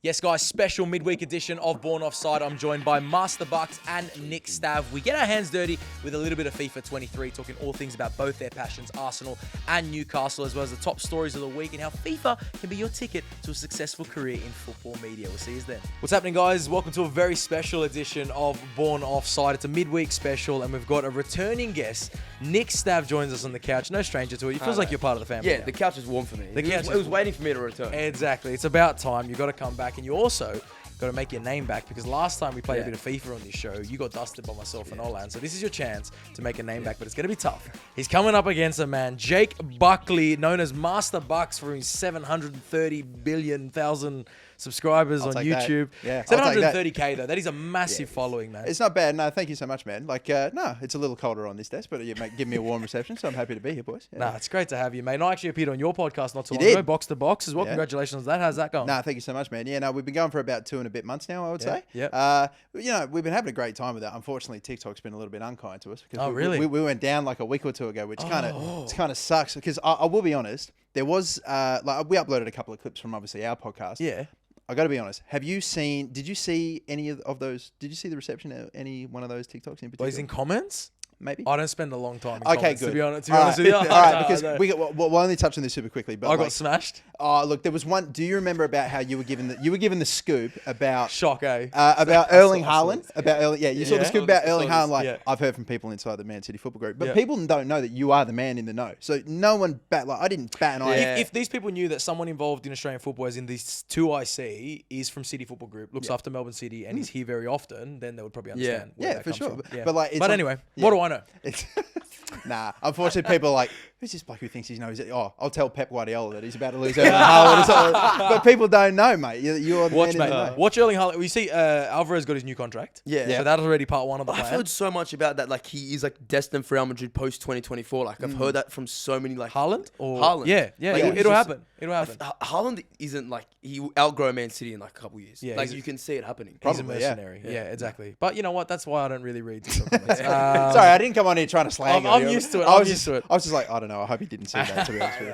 Yes, guys, special midweek edition of Born Offside. I'm joined by MasterBucks and Nick Stav. We get our hands dirty with a little bit of FIFA 23, talking all things about both their passions, Arsenal and Newcastle, as well as the top stories of the week and how FIFA can be your ticket to a successful career in football media. We'll see you then. What's happening, guys? Welcome to a very special edition of Born Offside. It's a midweek special, and we've got a returning guest. Nick Stav joins us on the couch. No stranger to it. It feels like you're part of the family. Yeah, now. the couch is warm for me. It was waiting for me to return. Exactly. It's about time. You've got to come back. And you also got to make your name back, because last time we played a bit of FIFA on this show, you got dusted by myself and Olan. So this is your chance to make a name back, but it's going to be tough. He's coming up against a man, Jake Buckley, known as MasterBucks for his 730 billion thousand subscribers on YouTube. Yeah, 730K though. That is a massive following, man. It's not bad. No, thank you so much, man. Like, no, it's a little colder on this desk, but you give me a warm reception, so I'm happy to be here, boys. Yeah. Nah, it's great to have you, mate. And I actually appeared on your podcast not too long ago, Box to Box as well. Yeah. Congratulations on that. How's that going? Nah, thank you so much, man. Yeah, no, we've been going for about 2 and a bit months now, I would say. Yeah. You know, we've been having a great time with that. Unfortunately, TikTok's been a little bit unkind to us. Because really? We went down like a week or two ago, which kind of sucks. Because I will be honest, there was like we uploaded a couple of clips from obviously our podcast. Yeah. I got to be honest. Did you see any of those? Did you see the reception of any one of those TikToks in particular? Boys in comments? Maybe. I don't spend a long time in Okay, comments, good. to be honest with you. All right, because we'll only touch on this super quickly. But I got smashed. Oh, look, there was one. Do you remember about how you were given the scoop about Shock, eh? About Erling Haaland? You saw the scoop about Erling Haaland. Like, yeah. I've heard from people inside the Man City football group, but people don't know that you are the man in the know. So no one I didn't bat an eye. If these people knew that someone involved in Australian football, as in these two I see, is from City Football Group, looks after Melbourne City, and is here very often, then they would probably understand. Yeah, for sure. But anyway, what do I know? Nah, unfortunately, people are like, who's this bloke who thinks he knows it? Oh, I'll tell Pep Guardiola that he's about to lose Erling Haaland or something. But people don't know, mate. You're the Watch, man mate. in the know. Watch Erling Haaland. We see Alvarez got his new contract. Yeah. So that's already part one of the I've plan. heard so much about that. Like, he is like destined for Real Madrid post 2024. Like, I've heard that from so many like Haaland? Or Haaland. Yeah. Like, It'll happen. It'll happen. Haaland isn't like he will outgrow Man City in like a couple of years. Yeah, like you can see it happening. He's a Probably, mercenary. Yeah, exactly. But you know what? That's why I don't really read TikTok comments. Sorry, I didn't come on here trying to slag. I'm used to it. I was just like, I don't know. I hope you didn't see that. To be honest with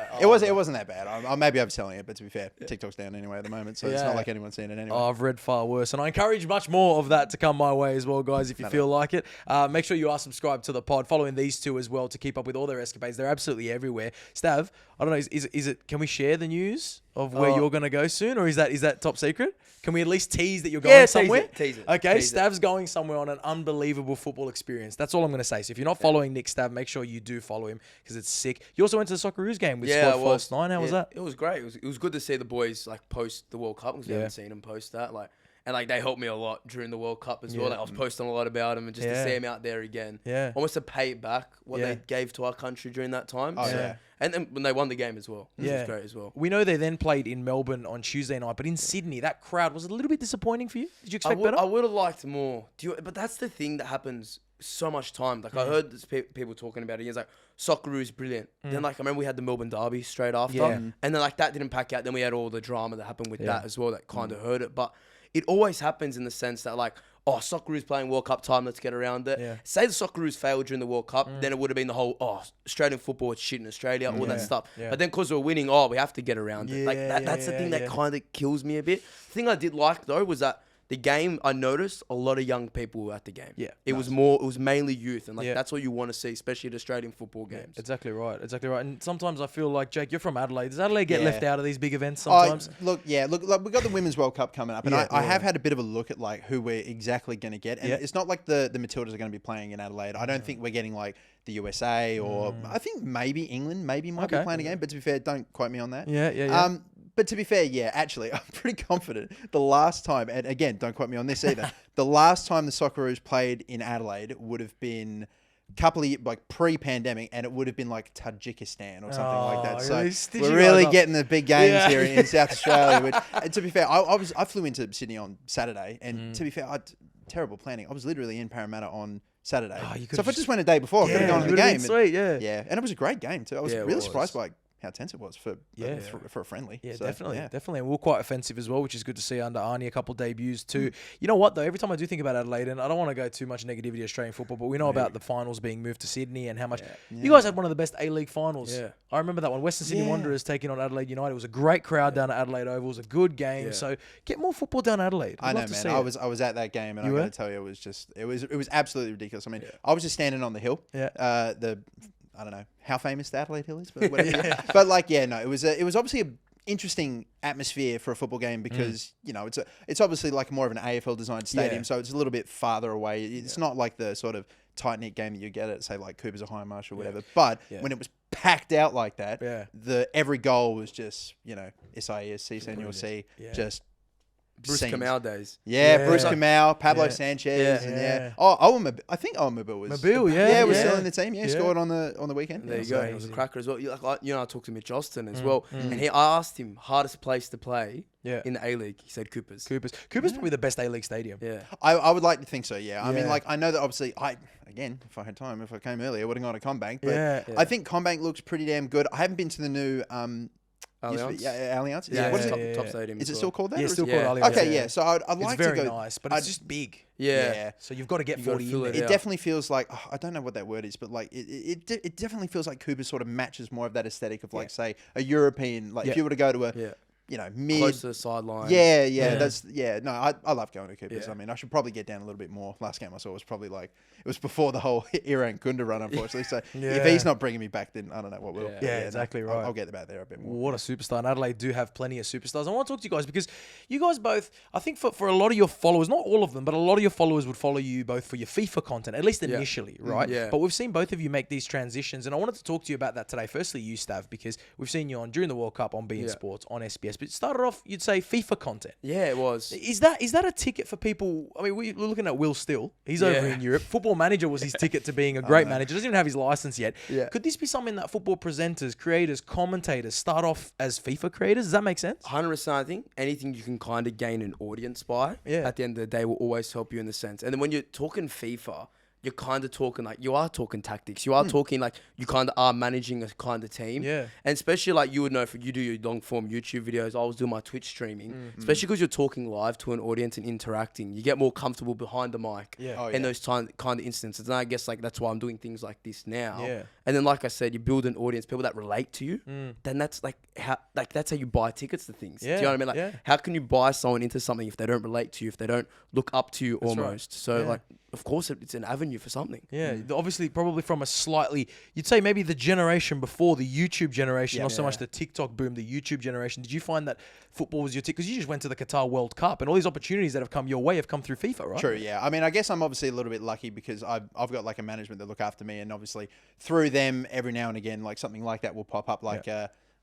you, it wasn't that bad. I may be overselling it, but to be fair, TikTok's down anyway at the moment, so it's not like anyone's seen it anyway. Oh, I've read far worse, and I encourage much more of that to come my way as well, guys. If you feel like it, make sure you are subscribed to the pod, following these two as well to keep up with all their escapades. They're absolutely everywhere. Stav, I don't know, is it? Can we share the news of where you're going to go soon, or is that top secret? Can we at least tease that you're going somewhere? Tease it. Okay, Tease Stav's going somewhere on an unbelievable football experience. That's all I'm going to say. So if you're not following Nick Stav, make sure you do follow him, because it's sick. You also went to the Socceroos game with Squad False 9. How was that? It was great. It was good to see the boys like post the World Cup, because we haven't seen them post that. And they helped me a lot during the World Cup as well. Like, I was posting a lot about them, and just to see them out there again. Yeah. Almost to pay back what they gave to our country during that time. Oh, yeah. And then when they won the game as well. Which was great as well. We know they then played in Melbourne on Tuesday night, but in Sydney, that crowd was a little bit disappointing for you. Did you expect better? I would have liked more. But that's the thing that happens so much time. Like, I heard this people talking about it. It's like, Socceroos brilliant. Then, like, I remember we had the Melbourne Derby straight after. And then, like, that didn't pack out. Then we had all the drama that happened with that as well that kind of hurt it. But it always happens in the sense that, like, Socceroos playing World Cup time, let's get around it. Yeah. Say the Socceroos failed during the World Cup, then it would have been the whole, Australian football, it's shit in Australia, all that stuff. Yeah. But then because we're winning, we have to get around it. Like, that's the thing that kind of kills me a bit. The thing I did like, though, was that the game, I noticed a lot of young people were at the game. Yeah. It was mainly youth. And that's what you want to see, especially at Australian football games. Exactly right. And sometimes I feel like, Jake, you're from Adelaide. Does Adelaide get left out of these big events sometimes? Look, like, we've got the Women's World Cup coming up. And I have had a bit of a look at like who we're exactly going to get. And it's not like the Matildas are going to be playing in Adelaide. I don't think we're getting like the USA or I think maybe England might be playing a game. But to be fair, don't quote me on that. Yeah. But to be fair, actually, I'm pretty confident the last time, and again, don't quote me on this either, the last time the Socceroos played in Adelaide would have been a couple of years, like pre-pandemic, and it would have been like Tajikistan or something like that. So we're really getting the big games here in South Australia. Which, and to be fair, I flew into Sydney on Saturday, and to be fair, terrible planning. I was literally in Parramatta on Saturday. So if I just went a day before, I could have gone to the game. Sweet, and it was a great game too. I was really surprised by how tense it was for a friendly. Yeah, So, definitely. And we were quite offensive as well, which is good to see under Arnie. A couple debuts too. You know what though? Every time I do think about Adelaide, and I don't want to go too much negativity Australian football, but we know about the finals being moved to Sydney and how much you guys had one of the best A-League finals. Yeah. I remember that one. Western Sydney Wanderers taking on Adelaide United. It was a great crowd down at Adelaide Oval. It was a good game. So get more football down Adelaide. I know, man. I was at that game, and I got to tell you, it was absolutely ridiculous. I mean, I was just standing on the hill. Yeah. I don't know how famous the Adelaide Hill is, but whatever. But like, it was obviously an interesting atmosphere for a football game because it's obviously like more of an AFL designed stadium, so it's a little bit farther away. It's not like the sort of tight knit game that you get at, say, like Cooper's or High Marsh or whatever. But when it was packed out like that, every goal was just SIS, C Senor C, just. Bruce Kamau days. Yeah, Bruce Kamau, Pablo Sanchez, and I think Owen Mobile was. Was still in the team. Yeah, scored on the weekend. There you go. He was a cracker as well. I talked to Mitch Austin as well, and I asked him hardest place to play in the A-League. He said Coopers. Coopers probably the best A-League stadium. Yeah, I would like to think so. Yeah, I mean, like I know that obviously if I had time, if I came earlier, I would have gone to Combank. But I think Combank looks pretty damn good. I haven't been to the new. Allianz? Allianz. What is it? Top stadium. Is it still called that? Yeah, it's still called Allianz. Okay, yeah. So I'd like to go. It's very nice, but it's just big. Yeah. So you've got to get 40 in there. It definitely feels like, I don't know what that word is, but like it definitely feels like Cooper sort of matches more of that aesthetic of like, say, a European, like if you were to go to a, mid. Close to the sideline. No, I love going to Coopers. I mean, I should probably get down a little bit more. Last game I saw was probably like, it was before the whole Iran Kunda run, unfortunately. So if he's not bringing me back, then I don't know what will. Yeah, exactly right. I'll get back there a bit more. What a superstar. And Adelaide do have plenty of superstars. I want to talk to you guys because you guys both, I think for a lot of your followers, not all of them, but a lot of your followers would follow you both for your FIFA content, at least initially, right? Yeah. But we've seen both of you make these transitions, and I wanted to talk to you about that today. Firstly, you, Stav, because we've seen you on during the World Cup on beIN Sports, on SBS, but it started off, you'd say FIFA content. Yeah, it was. Is that a ticket for people? I mean, we're looking at Will Still. He's over in Europe. Football Manager was his ticket to being a great manager. Doesn't even have his license yet. Yeah. Could this be something that football presenters, creators, commentators start off as FIFA creators? Does that make sense? 100%. I think anything you can kind of gain an audience by, at the end of the day, will always help you in the sense. And then when you're talking FIFA, you're kind of talking like, you are talking tactics. You are talking like you kind of are managing a kind of team. Yeah. And especially like you would know, you do your long form YouTube videos. I was doing my Twitch streaming, especially because you're talking live to an audience and interacting. You get more comfortable behind the mic in those kind of instances. And I guess like that's why I'm doing things like this now. Yeah. And then like I said, you build an audience, people that relate to you. Then that's that's how you buy tickets to things. Yeah. Do you know what I mean? Like how can you buy someone into something if they don't relate to you, if they don't look up to you almost? Right. So like, of course, it's an avenue for something. Yeah, obviously, probably from a slightly, you'd say maybe the generation before the YouTube generation, not so much the TikTok boom, the YouTube generation. Did you find that football was your ticket? Because you just went to the Qatar World Cup, and all these opportunities that have come your way have come through FIFA, right? True, yeah. I mean, I guess I'm obviously a little bit lucky because I've got like a management that look after me, and obviously through them, every now and again, like something like that will pop up, like.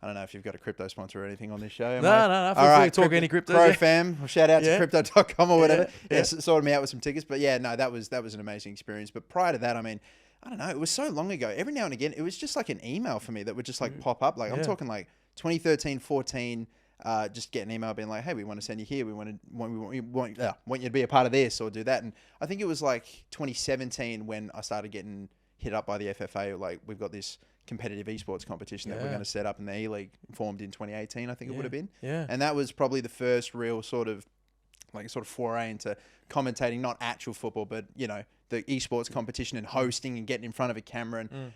I don't know if you've got a crypto sponsor or anything on this show. No. Feel free to talk any crypto. Pro fam. Shout out to crypto.com or whatever. Sorted me out with some tickets. But yeah, no, that was an amazing experience. But prior to that, I mean, I don't know. It was so long ago. Every now and again, it was just like an email for me that would just like pop up. Like I'm talking like 2013, 14. Just get an email being like, hey, we want to send you here. We want you to be a part of this or do that. And I think it was like 2017 when I started getting hit up by the FFA. Like we've got this competitive esports competition that we're going to set up in the E-League, formed in 2018, I think it would have been. Yeah. And that was probably the first real sort of foray into commentating, not actual football, but, the esports competition and hosting and getting in front of a camera. And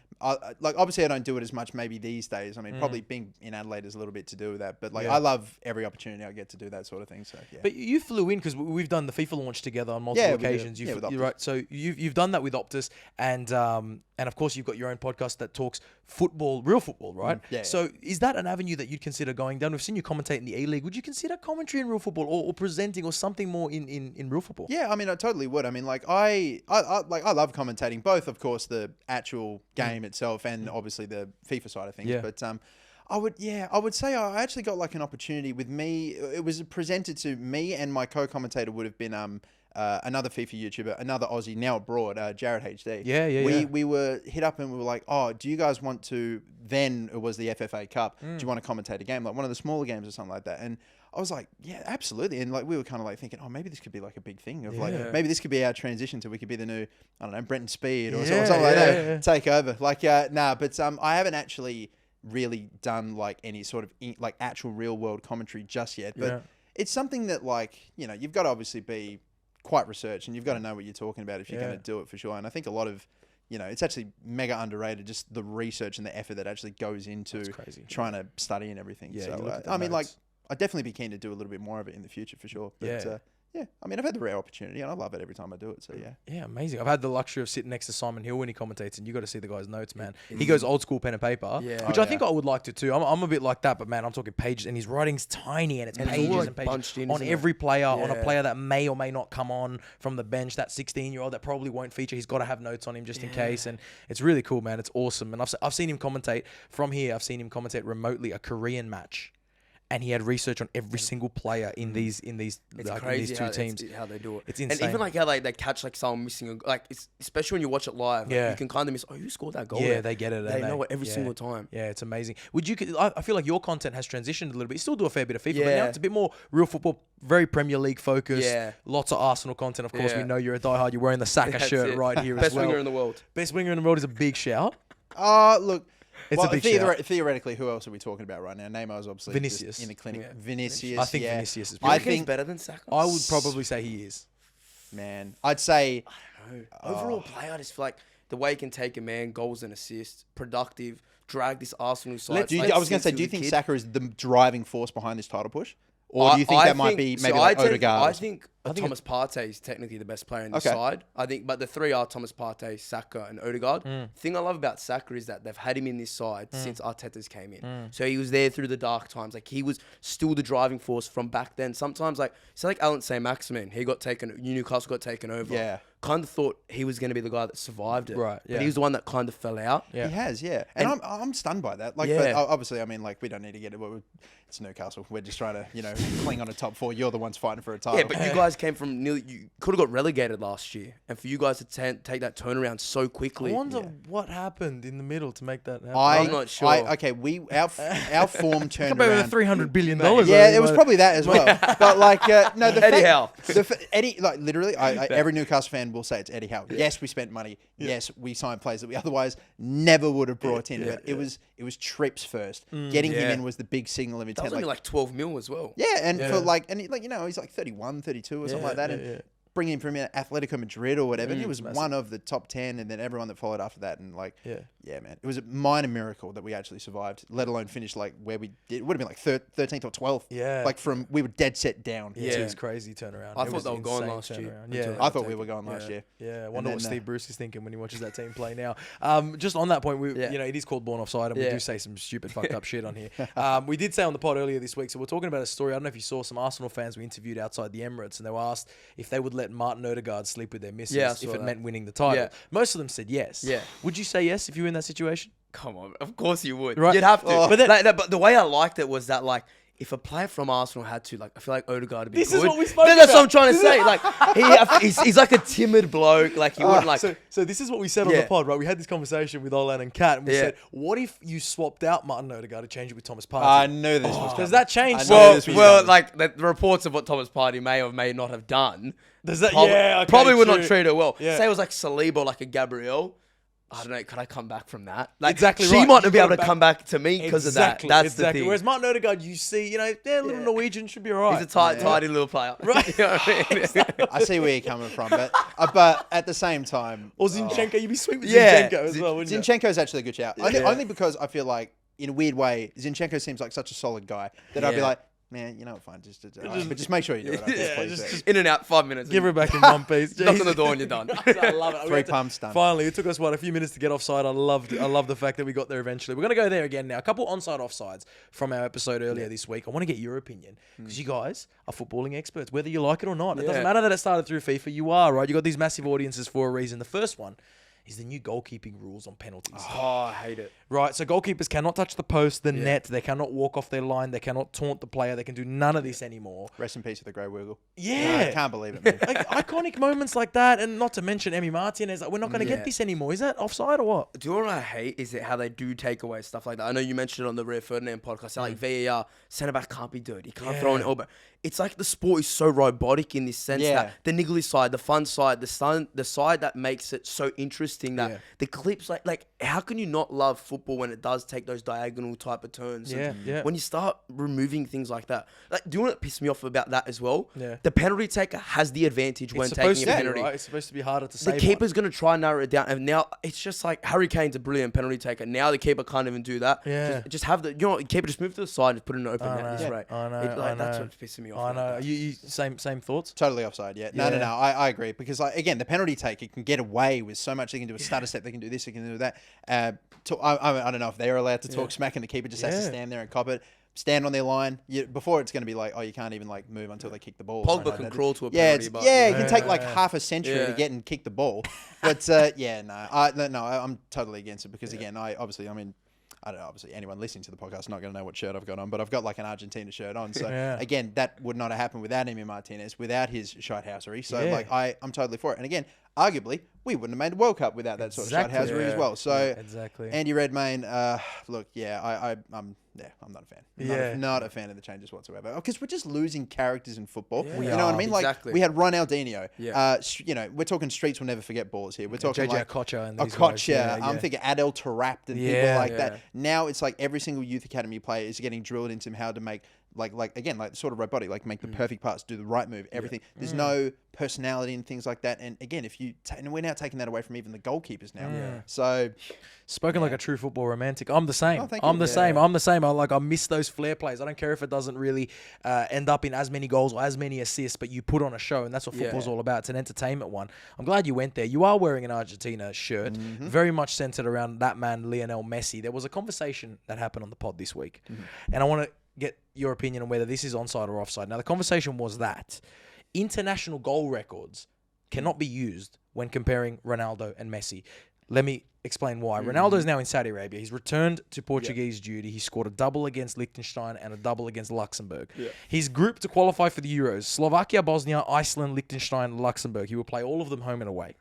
like, obviously I don't do it as much maybe these days. I mean, probably being in Adelaide has a little bit to do with that, but like I love every opportunity I get to do that sort of thing. So yeah. But you flew in because we've done the FIFA launch together on multiple occasions. You're right. So you've done that with Optus, and of course you've got your own podcast that talks football, real football, right? So is that an avenue that you'd consider going down? We've seen you commentate in the A-League. Would you consider commentary in real football or presenting or something more in real football? Yeah, I mean, I totally would. I mean, like I love commentating, both, of course, the actual game itself and obviously the FIFA side of things. Yeah. But I would say I actually got like an opportunity with me. It was presented to me, and my co-commentator would have been another FIFA YouTuber, another Aussie now abroad, Jared HD. We were hit up and we were like, oh, do you guys want to? Then it was the FFA Cup. Do you want to commentate a game, like one of the smaller games or something like that? And I was like, yeah, absolutely. And like we were kind of like thinking, oh, maybe this could be like a big thing of like maybe this could be our transition to we could be the new, I don't know, Brenton Speed or something like that. Take over. Like but I haven't actually really done like any sort of like actual real world commentary just yet. But it's something that like, you know, you've got to obviously be quite researched and you've got to know what you're talking about if you're going to do it for sure. And I think a lot of, you know, it's actually mega underrated, just the research and the effort that actually goes into trying to study and everything. Yeah, so, I mean, like, I'd definitely be keen to do a little bit more of it in the future for sure. But, yeah, I mean, I've had the rare opportunity and I love it every time I do it. So, yeah. Yeah, amazing. I've had the luxury of sitting next to Simon Hill when he commentates, and you got to see the guy's notes, man. He goes old school pen and paper, which I think I would like to too. I'm a bit like that, but man, I'm talking pages, and his writing's tiny, and it's pages and pages on every player, on a player that may or may not come on from the bench, that 16-year-old that probably won't feature. He's got to have notes on him just in case, and it's really cool, man. It's awesome. And I've seen him commentate from here. I've seen him commentate remotely a Korean match. And he had research on every single player in these like, in these two teams. How they do it. It's insane. And even like how they catch like someone missing, like especially when you watch it live, like, you can kind of miss. Oh, who scored that goal? Yeah, there? they get it. They know it every single time. Yeah, it's amazing. I feel like your content has transitioned a little bit. You still do a fair bit of FIFA, but now it's a bit more real football, very Premier League focused. Yeah. Lots of Arsenal content. Of course, we know you're a diehard. You're wearing the Saka shirt right here as well. Best winger in the world. Best winger in the world is a big shout. Look. It's a big shout. Theoretically, who else are we talking about right now? Neymar's obviously Vinicius in the clinic. Vinicius. I think Vinicius is. I think he's better than Saka. I would probably say he is. Man, I'd say. I don't know. Overall play, I just feel like the way he can take a man, goals and assists, productive, drag this Arsenal side. I was going to say, do you think Saka is the driving force behind this title push? Or do you think that might be maybe like Odegaard? I think Thomas Partey is technically the best player in the side. I think, but the three are Thomas Partey, Saka, and Odegaard. The thing I love about Saka is that they've had him in this side since Arteta's came in. So he was there through the dark times. Like he was still the driving force from back then. Sometimes like it's like Alan Saint-Maximin. He got taken. Newcastle got taken over. Yeah. Kind of thought he was going to be the guy that survived it. Right. Yeah. But he was the one that kind of fell out. Yeah. He has. Yeah. And I'm stunned by that. Like, but obviously, I mean, like we don't need to get it. It's Newcastle. We're just trying to, cling on a top four. You're the ones fighting for a title. Yeah, but you guys came from nearly. You could have got relegated last year, and for you guys to take that turnaround so quickly. I wonder what happened in the middle to make that happen. I'm not sure. Our form turned around. About $300 billion. Yeah, it was probably that as well. But like, no, the Eddie Howe. Eddie, like literally, every Newcastle fan will say it's Eddie Howe. Yes, we spent money. Yes, we signed players that we otherwise never would have brought in. But it was trips first. Getting him in was the big signal of intent. That was only like 12 mil as well. Yeah, and for like, and like he's like 31, 32 or something like that. And bringing him from Atletico Madrid or whatever, he was one of the top 10, and then everyone that followed after that, and like, man, it was a minor miracle that we actually survived, let alone finish like where we did. It would have been like 13th or 12th. Yeah, like we were dead set down. Yeah, it was crazy turnaround. I thought they were gone last year. Yeah, I thought we were going last year. Yeah, I wonder what Steve Bruce is thinking when he watches that team play now. Just on that point, it is called Born Offside, and we do say some stupid fucked up shit on here. We did say on the pod earlier this week, so we're talking about a story. I don't know if you saw some Arsenal fans we interviewed outside the Emirates, and they were asked if they would let Martin Odegaard sleep with their missus if it meant winning the title. Most of them said yes. Yeah. Would you say yes if you were in that situation? Come on, of course you would. Right? You'd have to. But the way I liked it was that like, if a player from Arsenal had to, like, I feel like Odegaard would be good. This is what we spoke about. That's what I'm trying to say. Like, he's like a timid bloke. Like, he wouldn't like... So this is what we said on the pod, right? We had this conversation with Olan and Kat, and we said, what if you swapped out Martin Odegaard to change it with Thomas Partey? I knew this was coming. Does that change? Well, like, the reports of what Thomas Partey may or may not have done... Does that... Probably would not treat her well. Yeah. Say it was like Saliba or like a Gabriel... I don't know. Could I come back from that? Like, exactly. She might not be able to come back to me because of that. That's the thing. Whereas Martin Odegaard, you see, little Norwegian should be alright. He's a tidy little player, right? You know what I mean? I see where you're coming from, but at the same time, or Zinchenko, you'd be sweet with Zinchenko as well, wouldn't you? Zinchenko's actually a good shout. Only because I feel like, in a weird way, Zinchenko seems like such a solid guy that I'd be like, man, you know what, fine, but just make sure you do it. Just in and out, 5 minutes. Give her back in one piece. Knock on the door and you're done. I love it. 3 pumps done. Finally, it took us a few minutes to get offside. I love the fact that we got there eventually. We're gonna go there again now. A couple onside offsides from our episode earlier this week. I want to get your opinion because you guys are footballing experts, whether you like it or not. It doesn't matter that it started through FIFA. You are right. You got these massive audiences for a reason. The first one is the new goalkeeping rules on penalties. Oh, I hate it. Right, so goalkeepers cannot touch the post, the net. They cannot walk off their line. They cannot taunt the player. They can do none of this anymore. Rest in peace with the grey wiggle. Yeah. No, I can't believe it, man. Like, iconic moments like that, and not to mention Emi Martinez. Like, we're not going to get this anymore. Is that offside or what? Do you know what I hate is how they do take away stuff like that? I know you mentioned it on the Rio Ferdinand podcast. Like VAR, centre-back can't be dirty. He can't throw an elbow. It's like the sport is so robotic in this sense that the niggly side, the fun side, the side that makes it so interesting interesting that the clips, like how can you not love football when it does take those diagonal type of turns? Yeah. When you start removing things like that, like, do you want to piss me off about that as well? Yeah. The penalty taker has the advantage when taking a penalty. Right? It's supposed to be harder to The save. keeper's going to try and narrow it down. And now it's just like Harry Kane's a brilliant penalty taker. Now the keeper can't even do that. Yeah. Just have the, the keeper just move to the side and put it in an open net. This rate. I know. That's what's pissing me off. I know. You same those thoughts? Totally offside, yeah. No, I agree. Because, like, again, the penalty taker can get away with so much. They can do a stutter step, they can do this, they can do that. I don't know if they're allowed to talk smack, and the keeper just has to stand there and cop it. Stand on their line. Before it's going to be like, oh, you can't even like move until they kick the ball. Pogba can crawl to a penalty. It can take like half a century to get and kick the ball. But I'm totally against it because again, I don't know, obviously anyone listening to the podcast is not going to know what shirt I've got on, but I've got like an Argentina shirt on. So again, that would not have happened without Emi Martinez, without his shithousery. So like I'm totally for it. And again, arguably, we wouldn't have made the World Cup without that sort of shithousery as well. So Andy Redmayne, look, I'm not a fan. Not a fan of the changes whatsoever. Because we're just losing characters in football. You know what I mean? Like we had Ronaldinho. We're talking streets will never forget ballers here. We're talking JJ like Okocha and these Okocha. guys. I'm thinking Adel Tarapt and people like that. Now it's like every single youth academy player is getting drilled into how to make like sort of robotic, like make the perfect pass, do the right move, everything. There's no personality and things like that. And again, and we're now taking that away from even the goalkeepers now. So spoken like a true football romantic. I'm the same. Oh, I'm the same. I miss those flair plays. I don't care if it doesn't really end up in as many goals or as many assists, but you put on a show, and that's what football's all about. It's an entertainment one. I'm glad you went there. You are wearing an Argentina shirt, very much centered around that man, Lionel Messi. There was a conversation that happened on the pod this week, and I want to get your opinion on whether this is onside or offside. Now, the conversation was that international goal records cannot be used when comparing Ronaldo and Messi. Let me explain why. Ronaldo is now in Saudi Arabia. He's returned to Portuguese duty. He scored a double against Liechtenstein and a double against Luxembourg. His group to qualify for the Euros: Slovakia, Bosnia, Iceland, Liechtenstein, Luxembourg. He will play all of them home and away.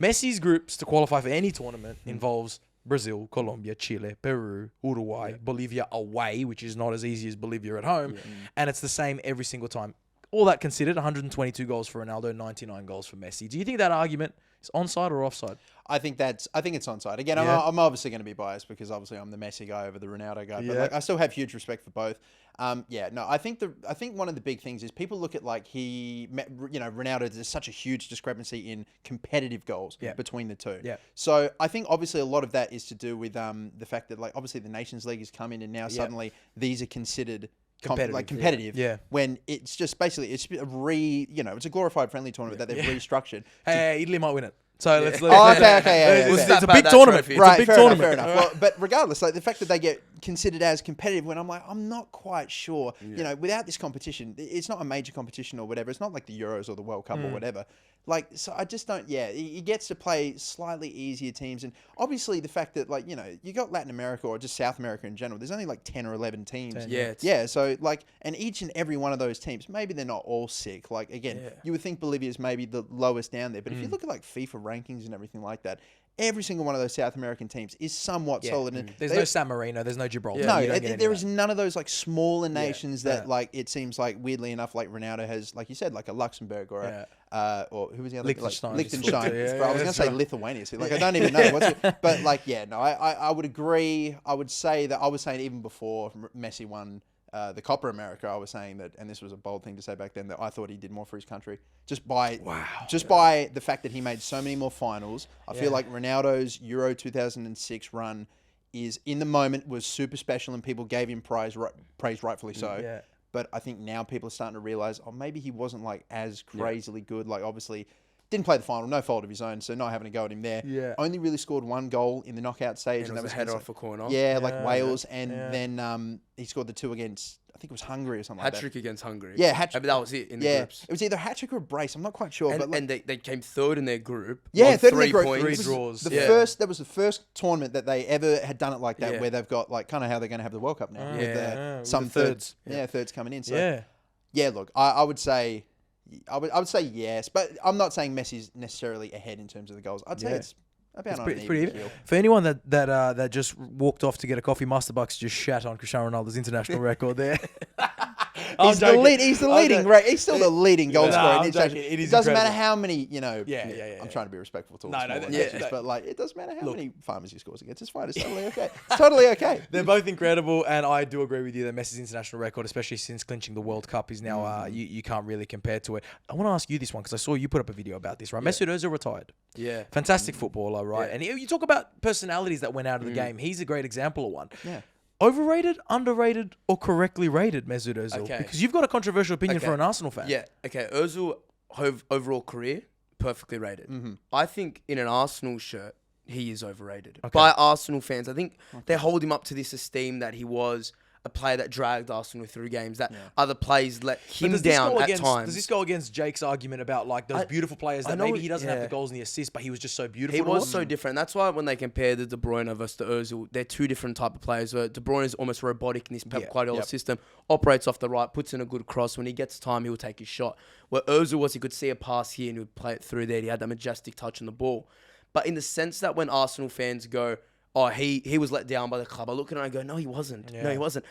Messi's groups to qualify for any tournament involves Brazil, Colombia, Chile, Peru, Uruguay, Bolivia away, which is not as easy as Bolivia at home. And it's the same every single time. All that considered, 122 goals for Ronaldo, 99 goals for Messi. Do you think that argument is onside or offside? I think it's onside. Again, I'm obviously going to be biased because obviously I'm the Messi guy over the Ronaldo guy. But like, I still have huge respect for both. I think one of the big things is people look at like Ronaldo. There's such a huge discrepancy in competitive goals between the two. So I think obviously a lot of that is to do with the fact that like obviously the Nations League has come in and now suddenly these are considered competitive. When it's just basically it's a glorified friendly tournament that they've restructured. Hey, Italy might win it. So let's. Okay. Yeah. It's a big tournament. Right, it's a big tournament. Fair enough. Well, but regardless, like the fact that they get considered as competitive, when I'm like, I'm not quite sure. Without this competition, it's not a major competition or whatever. It's not like the Euros or the World Cup or whatever. Like, so I just don't. Yeah, he gets to play slightly easier teams, and obviously the fact that like you got Latin America or just South America in general. There's only like 10 or 11 teams. So like, and each and every one of those teams, maybe they're not all sick. Like again, you would think Bolivia's maybe the lowest down there, but if you look at like FIFA rankings and everything like that, every single one of those South American teams is somewhat solid. And there's no San Marino, there's no Gibraltar. No, there is none of those like smaller nations that like it seems like weirdly enough like Ronaldo has, like you said, like a Luxembourg or or who was the other? Liechtenstein. Liechtenstein. I was going to say Lithuania. So, like I don't even know what's it. But like I would agree. I would say that I was saying even before Messi won the Copa America, I was saying that, and this was a bold thing to say back then, that I thought he did more for his country just by the fact that he made so many more finals. I feel like Ronaldo's Euro 2006 run is in the moment was super special, and people gave him praise rightfully so. But I think now people are starting to realize, maybe he wasn't like as crazily good. Like obviously didn't play the final, no fault of his own, so not having to go at him there. Only really scored one goal in the knockout stage, and that was header off a corner. Like Wales, and then he scored the two against, I think it was Hungary or something like that. Hat-trick against Hungary. Yeah, hat-trick. That was it in the groups. It was either hat-trick or a brace. I'm not quite sure. And they came third in their group. Yeah, third in their 3 group. points. 3 draws. That was the first tournament that they ever had done it like that, where they've got like kind of how they're going to have the World Cup now. With some thirds. Thirds coming in. So look, I would say yes, but I'm not saying Messi's necessarily ahead in terms of the goals. I'd say it's about on an even keel. For anyone that just walked off to get a coffee, MasterBucks just shat on Cristiano Ronaldo's international record there. He's the joking. lead. He's the leading. Right. He's still the leading goal No, scorer. I'm in joking. international. It is doesn't matter incredible. how many. Yeah. I'm trying to be respectful to all No, the no, smaller yeah. nations, but like, it doesn't matter how many farmers he scores against. It's fine. It's totally okay. It's totally okay. They're both incredible, and I do agree with you that Messi's international record, especially since clinching the World Cup, is now you can't really compare to it. I want to ask you this one because I saw you put up a video about this, right? Mesut Ozil retired. Yeah. Fantastic footballer, right? Yeah. And you talk about personalities that went out of the game. He's a great example of one. Yeah. Overrated, underrated, or correctly rated Mesut Ozil? Okay. Because you've got a controversial opinion Okay. for an Arsenal fan. Yeah. Okay. Ozil overall career perfectly rated. I think in an Arsenal shirt he is overrated by Arsenal fans. I think they hold him up to this esteem that he was a player that dragged Arsenal through games, that other players let him down at times. Does this go against Jake's argument about like those beautiful players that maybe he doesn't have the goals and the assists, but he was just so beautiful? He to was watch? so different. That's why when they compare the De Bruyne versus the Ozil, they're two different type of players. Where De Bruyne is almost robotic in his Pep Guardiola system, operates off the right, puts in a good cross. When he gets time, he'll take his shot. Where Ozil was, he could see a pass here and he would play it through there. He had that majestic touch on the ball. But in the sense that when Arsenal fans go, oh, he was let down by the club, I look at it and I go, no, he wasn't. No, he wasn't.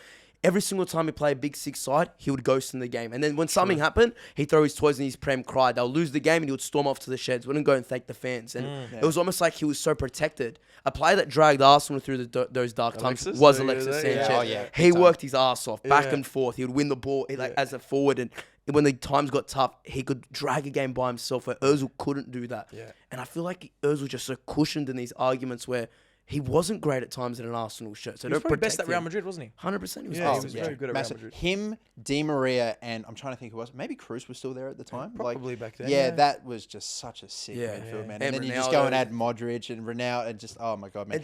Every single time he played a Big Six side, he would ghost in the game. And then when something happened, he'd throw his toys in his prem, cry. They'll lose the game and he would storm off to the sheds, wouldn't go and thank the fans. And it was almost like he was so protected. A player that dragged Arsenal through those dark times was Alexis Sanchez. Oh, yeah. He worked his ass off, back and forth. He would win the ball as a forward. And when the times got tough, he could drag a game by himself where Ozil couldn't do that. Yeah. And I feel like Ozil just so cushioned in these arguments where he wasn't great at times in an Arsenal shirt. So He was probably best at Real Madrid, wasn't he? 100%. He was He was very good at Real Madrid. Him, Di Maria, and I'm trying to think who was. Maybe Cruz was still there at the time. Probably back then. Yeah, that was just such a sick midfield, man. And then you just go Ronaldo. and add Modric and Ronaldo and just, oh my God, man.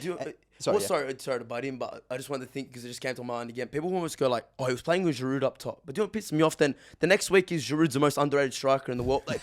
Sorry to butt in, but I just wanted to think because it just came to mind again. People almost go like, "Oh, he was playing with Giroud up top," but do you know what pisses me off? Then the next week is Giroud's the most underrated striker in the world. Like,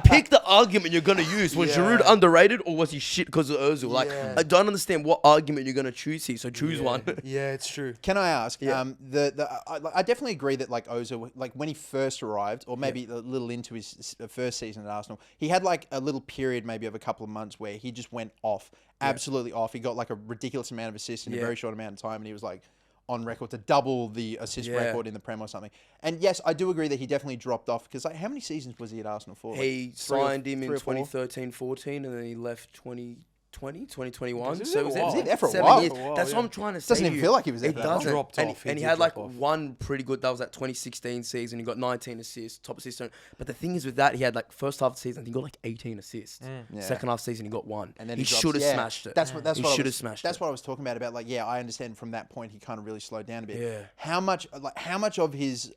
pick the argument you're gonna use. Was Giroud underrated or was he shit because of Ozil? Like, I don't understand what argument you're gonna choose here. So choose one. Yeah, it's true. Can I ask? I definitely agree that like Ozil, like when he first arrived, or maybe a little into his first season at Arsenal, he had like a little period, maybe of a couple of months, where he just went off, absolutely off. He got like a ridiculous amount of assists in a very short amount of time, and he was like on record to double the assist record in the Prem or something. And yes, I do agree that he definitely dropped off because like, how many seasons was he at Arsenal for? He signed him in 2013-14, and then he left 2021. So was he there for a 7 while? years. That's what I'm trying to say. Doesn't even feel like he was there It for that long. doesn't. Dropped and off. and he He had did like drop off. one pretty good. That was that 2016 season. He got 19 assists, top assist. But the thing is with that, he had like first half of the season, I think he got like 18 assists. Second half season, he got 1. And then he should have smashed it. That's what he I should was, have smashed That's it. what I was talking about. Like, yeah, I understand from that point he kind of really slowed down a bit. Yeah. How much of his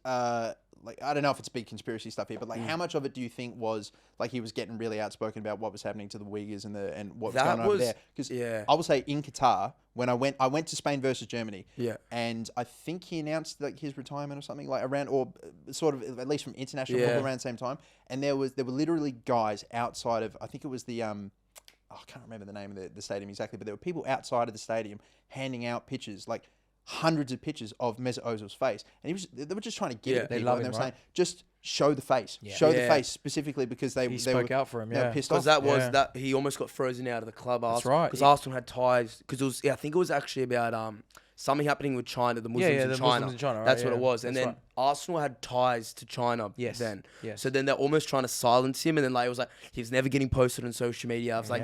like, I don't know if it's big conspiracy stuff here, but like how much of it do you think was like he was getting really outspoken about what was happening to the Uyghurs and what was going on over there? Because I will say in Qatar, when I went to Spain versus Germany, and I think he announced like his retirement or something like around, or sort of at least from international football around the same time. And there were literally guys outside of, I think it was the I can't remember the name of the stadium exactly, but there were people outside of the stadium handing out pictures, like hundreds of pictures of Mesut Ozil's face, and they were just trying to get it. They People, love and they him, were right? saying, just show the face, show the face specifically because they spoke were out for him, they were pissed off. Because that was that he almost got frozen out of the club. That's right. Because Arsenal had ties. Because it was, I think it was actually about something happening with China, the Muslims, in, China. Muslims in China. Right? That's what it was. And That's then right. Arsenal had ties to China then. Yes. So then they're almost trying to silence him. And then like it was like he was never getting posted on social media. I was like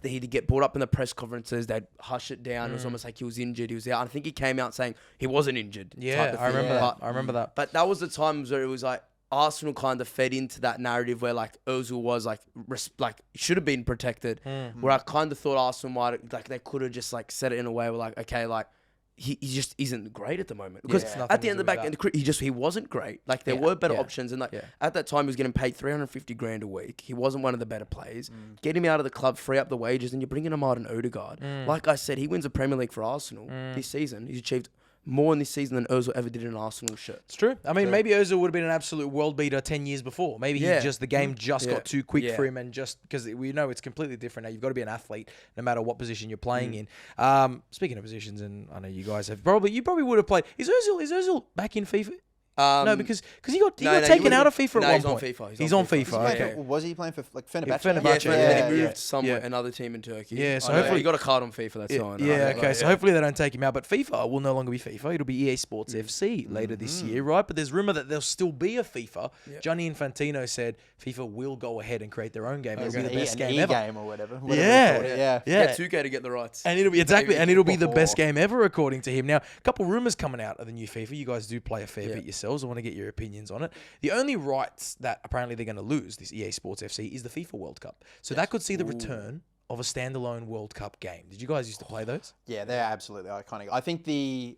he'd get brought up in the press conferences. They'd hush it down. It was almost like he was injured. He was out. I think he came out saying he wasn't injured. Yeah, I remember that. I remember that. But that was the times where it was like Arsenal kind of fed into that narrative where like Ozil was like should have been protected. Where I kind of thought Arsenal might like they could have just like said it in a way where like okay like he just isn't great at the moment because at the end of the back end he wasn't great. Like there were better options and like at that time he was getting paid 350 grand a week. He wasn't one of the better players. Get him out of the club, free up the wages, and you're bringing him out in Odegaard. Like I said, he wins a Premier League for Arsenal this season. He's achieved more in this season than Ozil ever did in an Arsenal shirt. It's true. I mean, maybe Ozil would have been an absolute world beater 10 years before. Maybe the game got too quick for him, and just because we know it's completely different now. You've got to be an athlete no matter what position you're playing in. Speaking of positions, and I know you guys have you probably would have played. Is Ozil back in FIFA? No, because he got No, taken he out of wouldn't- FIFA no, at he's one on point. FIFA. He's on Was he FIFA. playing Okay. for- was he playing for like Fenerbahce? Fenerbahce, Yeah, yeah, then he yeah. moved somewhere, another team in Turkey. Yeah, so I know, hopefully- he got a card on FIFA. That's fine. Yeah, okay. So hopefully they don't take him out. But FIFA will no longer be FIFA. It'll be EA Sports FC later this year, right? But there's rumor that there'll still be a FIFA. Gianni Infantino said FIFA will go ahead and create their own game. It'll be the best game ever. game or whatever. Yeah. Yeah. Get 2K to get the rights. And it'll be it'll be the best game ever, according to him. Now, a couple rumors coming out of the new FIFA. You guys do play a fair bit yourselves. I want to get your opinions on it. The only rights that apparently they're going to lose, this EA Sports FC, is the FIFA World Cup. So that could see the return of a standalone World Cup game. Did you guys used to play those? Yeah, they're absolutely iconic. I think the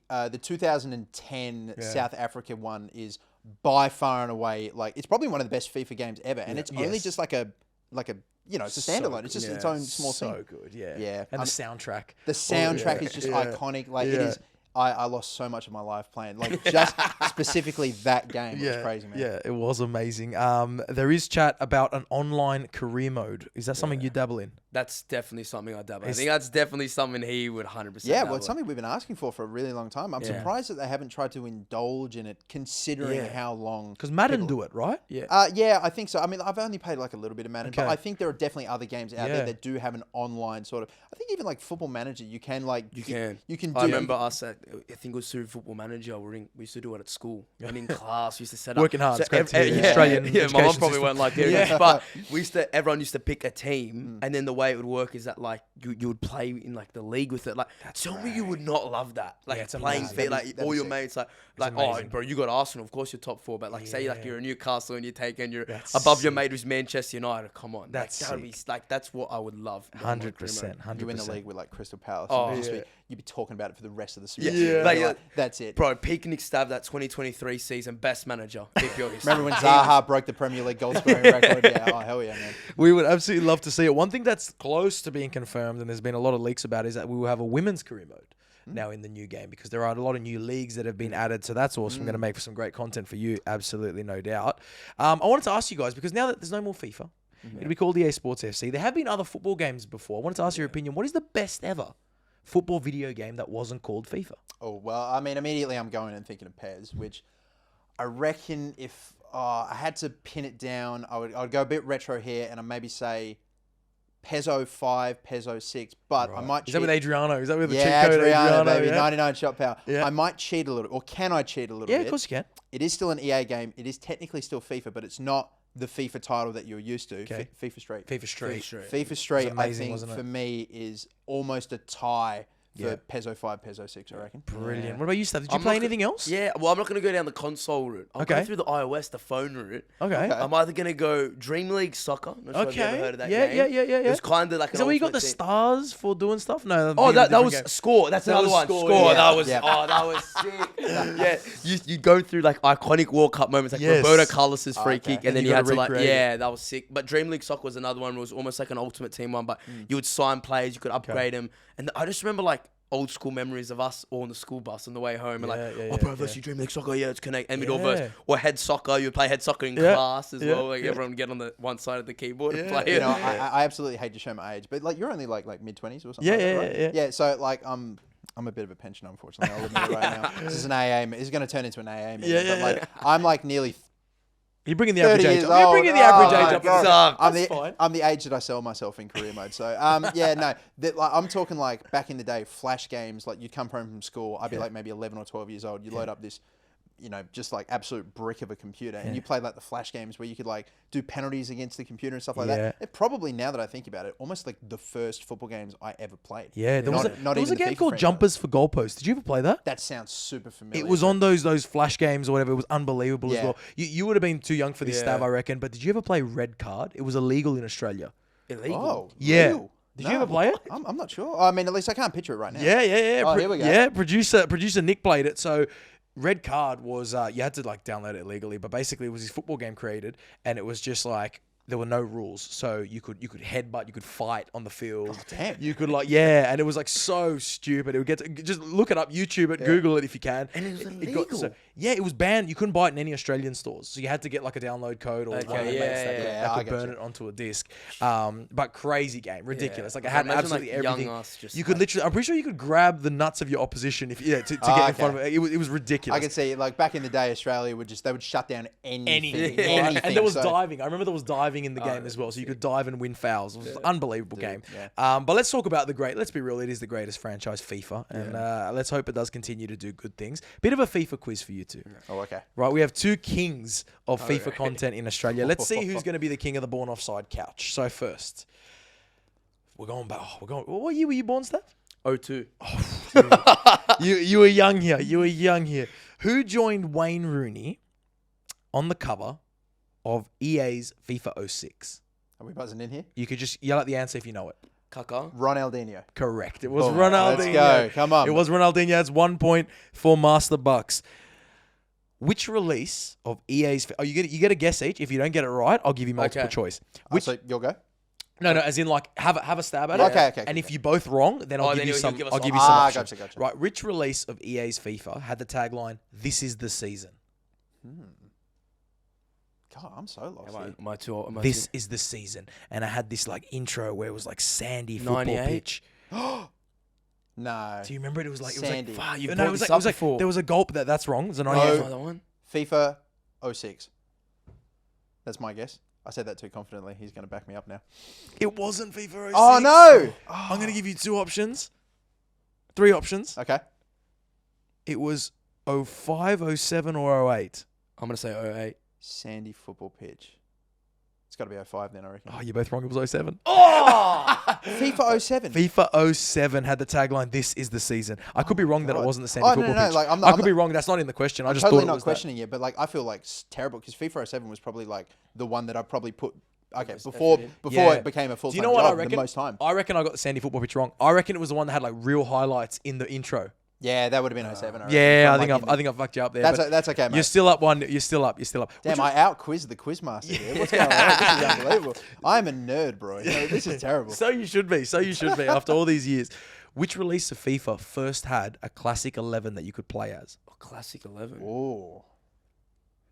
2010 South Africa one is by far and away, like, it's probably one of the best FIFA games ever, and it's only just like a you know, it's a standalone. It's just its own small thing. So good, yeah. Yeah. And the soundtrack. The soundtrack is just iconic. Like it is. I lost so much of my life playing, like just specifically that game. It was crazy, man. Yeah, it was amazing. There is chat about an online career mode. Is that something you dabble in? That's definitely something I dabble in. I think that's definitely something he would 100% Yeah, well, dabble it's something we've been asking for a really long time. I'm surprised that they haven't tried to indulge in it, considering how long. Because Madden do it, right? Yeah. Yeah, I think so. I mean, I've only played like a little bit of Madden, but Okay. I think there are definitely other games out there that do have an online sort of. I think even like Football Manager, you can like You can. you can do. I remember us at, I think it was through Football Manager. We used to do it at school. And in class, we used to set up. Working hard. It's great to hear. yeah, Australian yeah, my education mom probably system. weren't like doing it. But everyone used to pick a team. And then the way it would work is that like you would play in like the league with it. Like, tell me you would not love that. Like it's playing amazing. fit, like That'd all be your sick. mates, like oh, amazing. bro, you got Arsenal. Of course you're top 4. But like say like you're a Newcastle and you're That's above your sick. mate who's Manchester United. Come on. That's that'd be like, that's what I would love. 100%. you in the league with like Crystal Palace. Oh, and you'd be talking about it for the rest of the season. Yeah. Like, that's it. Bro, peak Nick Stav, that 2023 season, best manager. Keep your Remember when Zaha broke the Premier League goal scoring record? Yeah, oh hell yeah, man. We would absolutely love to see it. One thing that's close to being confirmed, and there's been a lot of leaks about, is that we will have a women's career mode now in the new game, because there are a lot of new leagues that have been added. So that's awesome. We're going to make for some great content for you. Absolutely, no doubt. I wanted to ask you guys, because now that there's no more FIFA, it'll be called EA Sports FC. There have been other football games before. I wanted to ask your opinion. What is the best ever football video game that wasn't called FIFA? Oh, well, I mean, immediately I'm going and thinking of PES, which I reckon if I had to pin it down, I would go a bit retro here and I'd maybe say PES 05, PES 06, but I might cheat. Is that with Adriano? Is that with the cheat Yeah, code Adriano, baby, yeah? 99 shot power. Yeah. I might cheat a little, or can I cheat a little Yeah, bit? of course you can. It is still an EA game. It is technically still FIFA, but it's not the FIFA title that you're used to. Okay. FIFA Street. FIFA Street. FIFA Street, I amazing, think, wasn't it? for me, is almost a tie for Yeah. PES 05, PES 06, I reckon. Brilliant. What about you, Stav? Did you I'm play not go- anything else? Yeah, well, I'm not going to go down the console route. I'll Okay. go through the iOS, the phone route. Okay. Okay. I'm either going to go Dream League Soccer. Not sure if you ever heard of that game. Yeah. It was kind of like Is an that where you got the ultimate team. stars for doing stuff? No. Oh, that different was game. Score. That's another was one. Score, Score. yeah. That was Yeah. that was sick. You go through like iconic World Cup moments, like Yes. Roberto Carlos's free Okay. kick, and then you you had gotta to like, recreate it. yeah, that was sick. But Dream League Soccer was another one. It was almost like an ultimate team one, but you would sign players, you could upgrade them, and I just remember like old school memories of us all on the school bus on the way home, and oh bro, let's do Dream League Soccer, let's connect, and we'd all verse, or head soccer, you would play head soccer in class as well, like everyone would get on the one side of the keyboard and play You it. know, I absolutely hate to show my age, but like you're only like mid-20s or something. Yeah, like that, yeah, right? yeah. Yeah, so like I'm a bit of a pensioner, unfortunately. I'll admit it right now. This is an AA. This is going to turn into an AA meeting. Yeah, but like I'm like nearly You're bringing the 30 average age years up. You're old. bringing the average Oh, age my up. God. That's fine. I'm the age that I sell myself in career mode. So yeah, no, like, I'm talking like back in the day, flash games. Like you'd come home from school, I'd be like maybe 11 or 12 years old. You load up this, you know, just like absolute brick of a computer, and you play like the flash games where you could like do penalties against the computer and stuff like that. It probably, now that I think about it, almost like the first football games I ever played. Yeah, there was Not a even the game FIFA called franchise. Jumpers for Goalposts. Did you ever play that? That sounds super familiar. It was on those flash games or whatever. It was unbelievable as Yeah. well. You would have been too young for this, Yeah. Stav, I reckon. But did you ever play Red Card? It was illegal in Australia. Illegal. Oh, Yeah. real? Did you ever play it? I'm not sure. I mean, at least I can't picture it right now. Yeah. Oh, here we go. Yeah, producer Nick played it. So Red Card was you had to like download it illegally, but basically it was this football game created, and it was just like there were no rules, so you could headbutt, you could fight on the field. Oh, damn. You could and it was like so stupid. It would get just look it up, YouTube it, Google it if you can. And it was illegal. It was banned. You couldn't buy it in any Australian stores, so you had to get like a download code or that I could burn it onto a disc. But crazy game, ridiculous. Like it had absolutely everything. You could literally, I'm pretty sure you could grab the nuts of your opposition to get in front of it. It was ridiculous. I can see, like, back in the day, Australia they would shut down anything. And there was diving. I remember there was diving in the game as well, so you could dive and win fouls. It was an unbelievable game. Yeah. But let's talk about let's be real, it is the greatest franchise, FIFA, and let's hope it does continue to do good things. Bit of a FIFA quiz for you two. Oh, okay. Right, we have two kings of FIFA content in Australia. Let's see who's going to be the king of the Born Offside couch. So first, we're going back. What year were you born, Stav? 02. You were young here. Who joined Wayne Rooney on the cover of EA's FIFA 06? Are we buzzing in here? You could just yell out the answer if you know it. Kaka. Ronaldinho. Correct. It was Boom. Ronaldinho. Let's go. Come on. It was Ronaldinho. That's 1 point for MasterBucks. Which release of EA's... Oh, you get a guess each. If you don't get it right, I'll give you multiple choice. So you'll go? No, as in like have a stab at it. Okay. And if you're both wrong, then I'll give you some. I'll give you some options. Gotcha. Right. Which release of EA's FIFA had the tagline "This is the season"? God, I'm so lost. This is the season, and I had this like intro where it was like sandy football 98? pitch. No. Do you remember it? It was like Sandy. It was like, You've no, brought it was this like, up before. There was a gulp. That's wrong. It's a 98. Another one. FIFA 06. That's my guess. I said that too confidently. He's going to back me up now. It wasn't FIFA 06. Oh, no. I'm going to give you 3 options. Okay. It was 05, 07, or 08. I'm going to say 08. Sandy football pitch. It's got to be 05 then, I reckon. Oh, you're both wrong. It was 07. FIFA 07. FIFA 07 had the tagline, "This is the season." I could be wrong that it wasn't the Sandy football pitch. Like, I could be wrong. That's not in the question. I just totally thought it not was questioning it, but like I feel like it's terrible because FIFA 07 was probably like the one that I probably put before it became a full-time Do you know what I job reckon? the most time. I reckon I got the Sandy football pitch wrong. I reckon it was the one that had like real highlights in the intro. Yeah, that would have been 07. Yeah, I think I've fucked you up there. That's okay, mate. You're still up one. You're still up. Damn, I out-quizzed the quizmaster here. What's going on? This is unbelievable. I'm a nerd, bro. This is terrible. So you should be. After all these years. Which release of FIFA first had a classic 11 that you could play as? Oh, classic 11. Oh.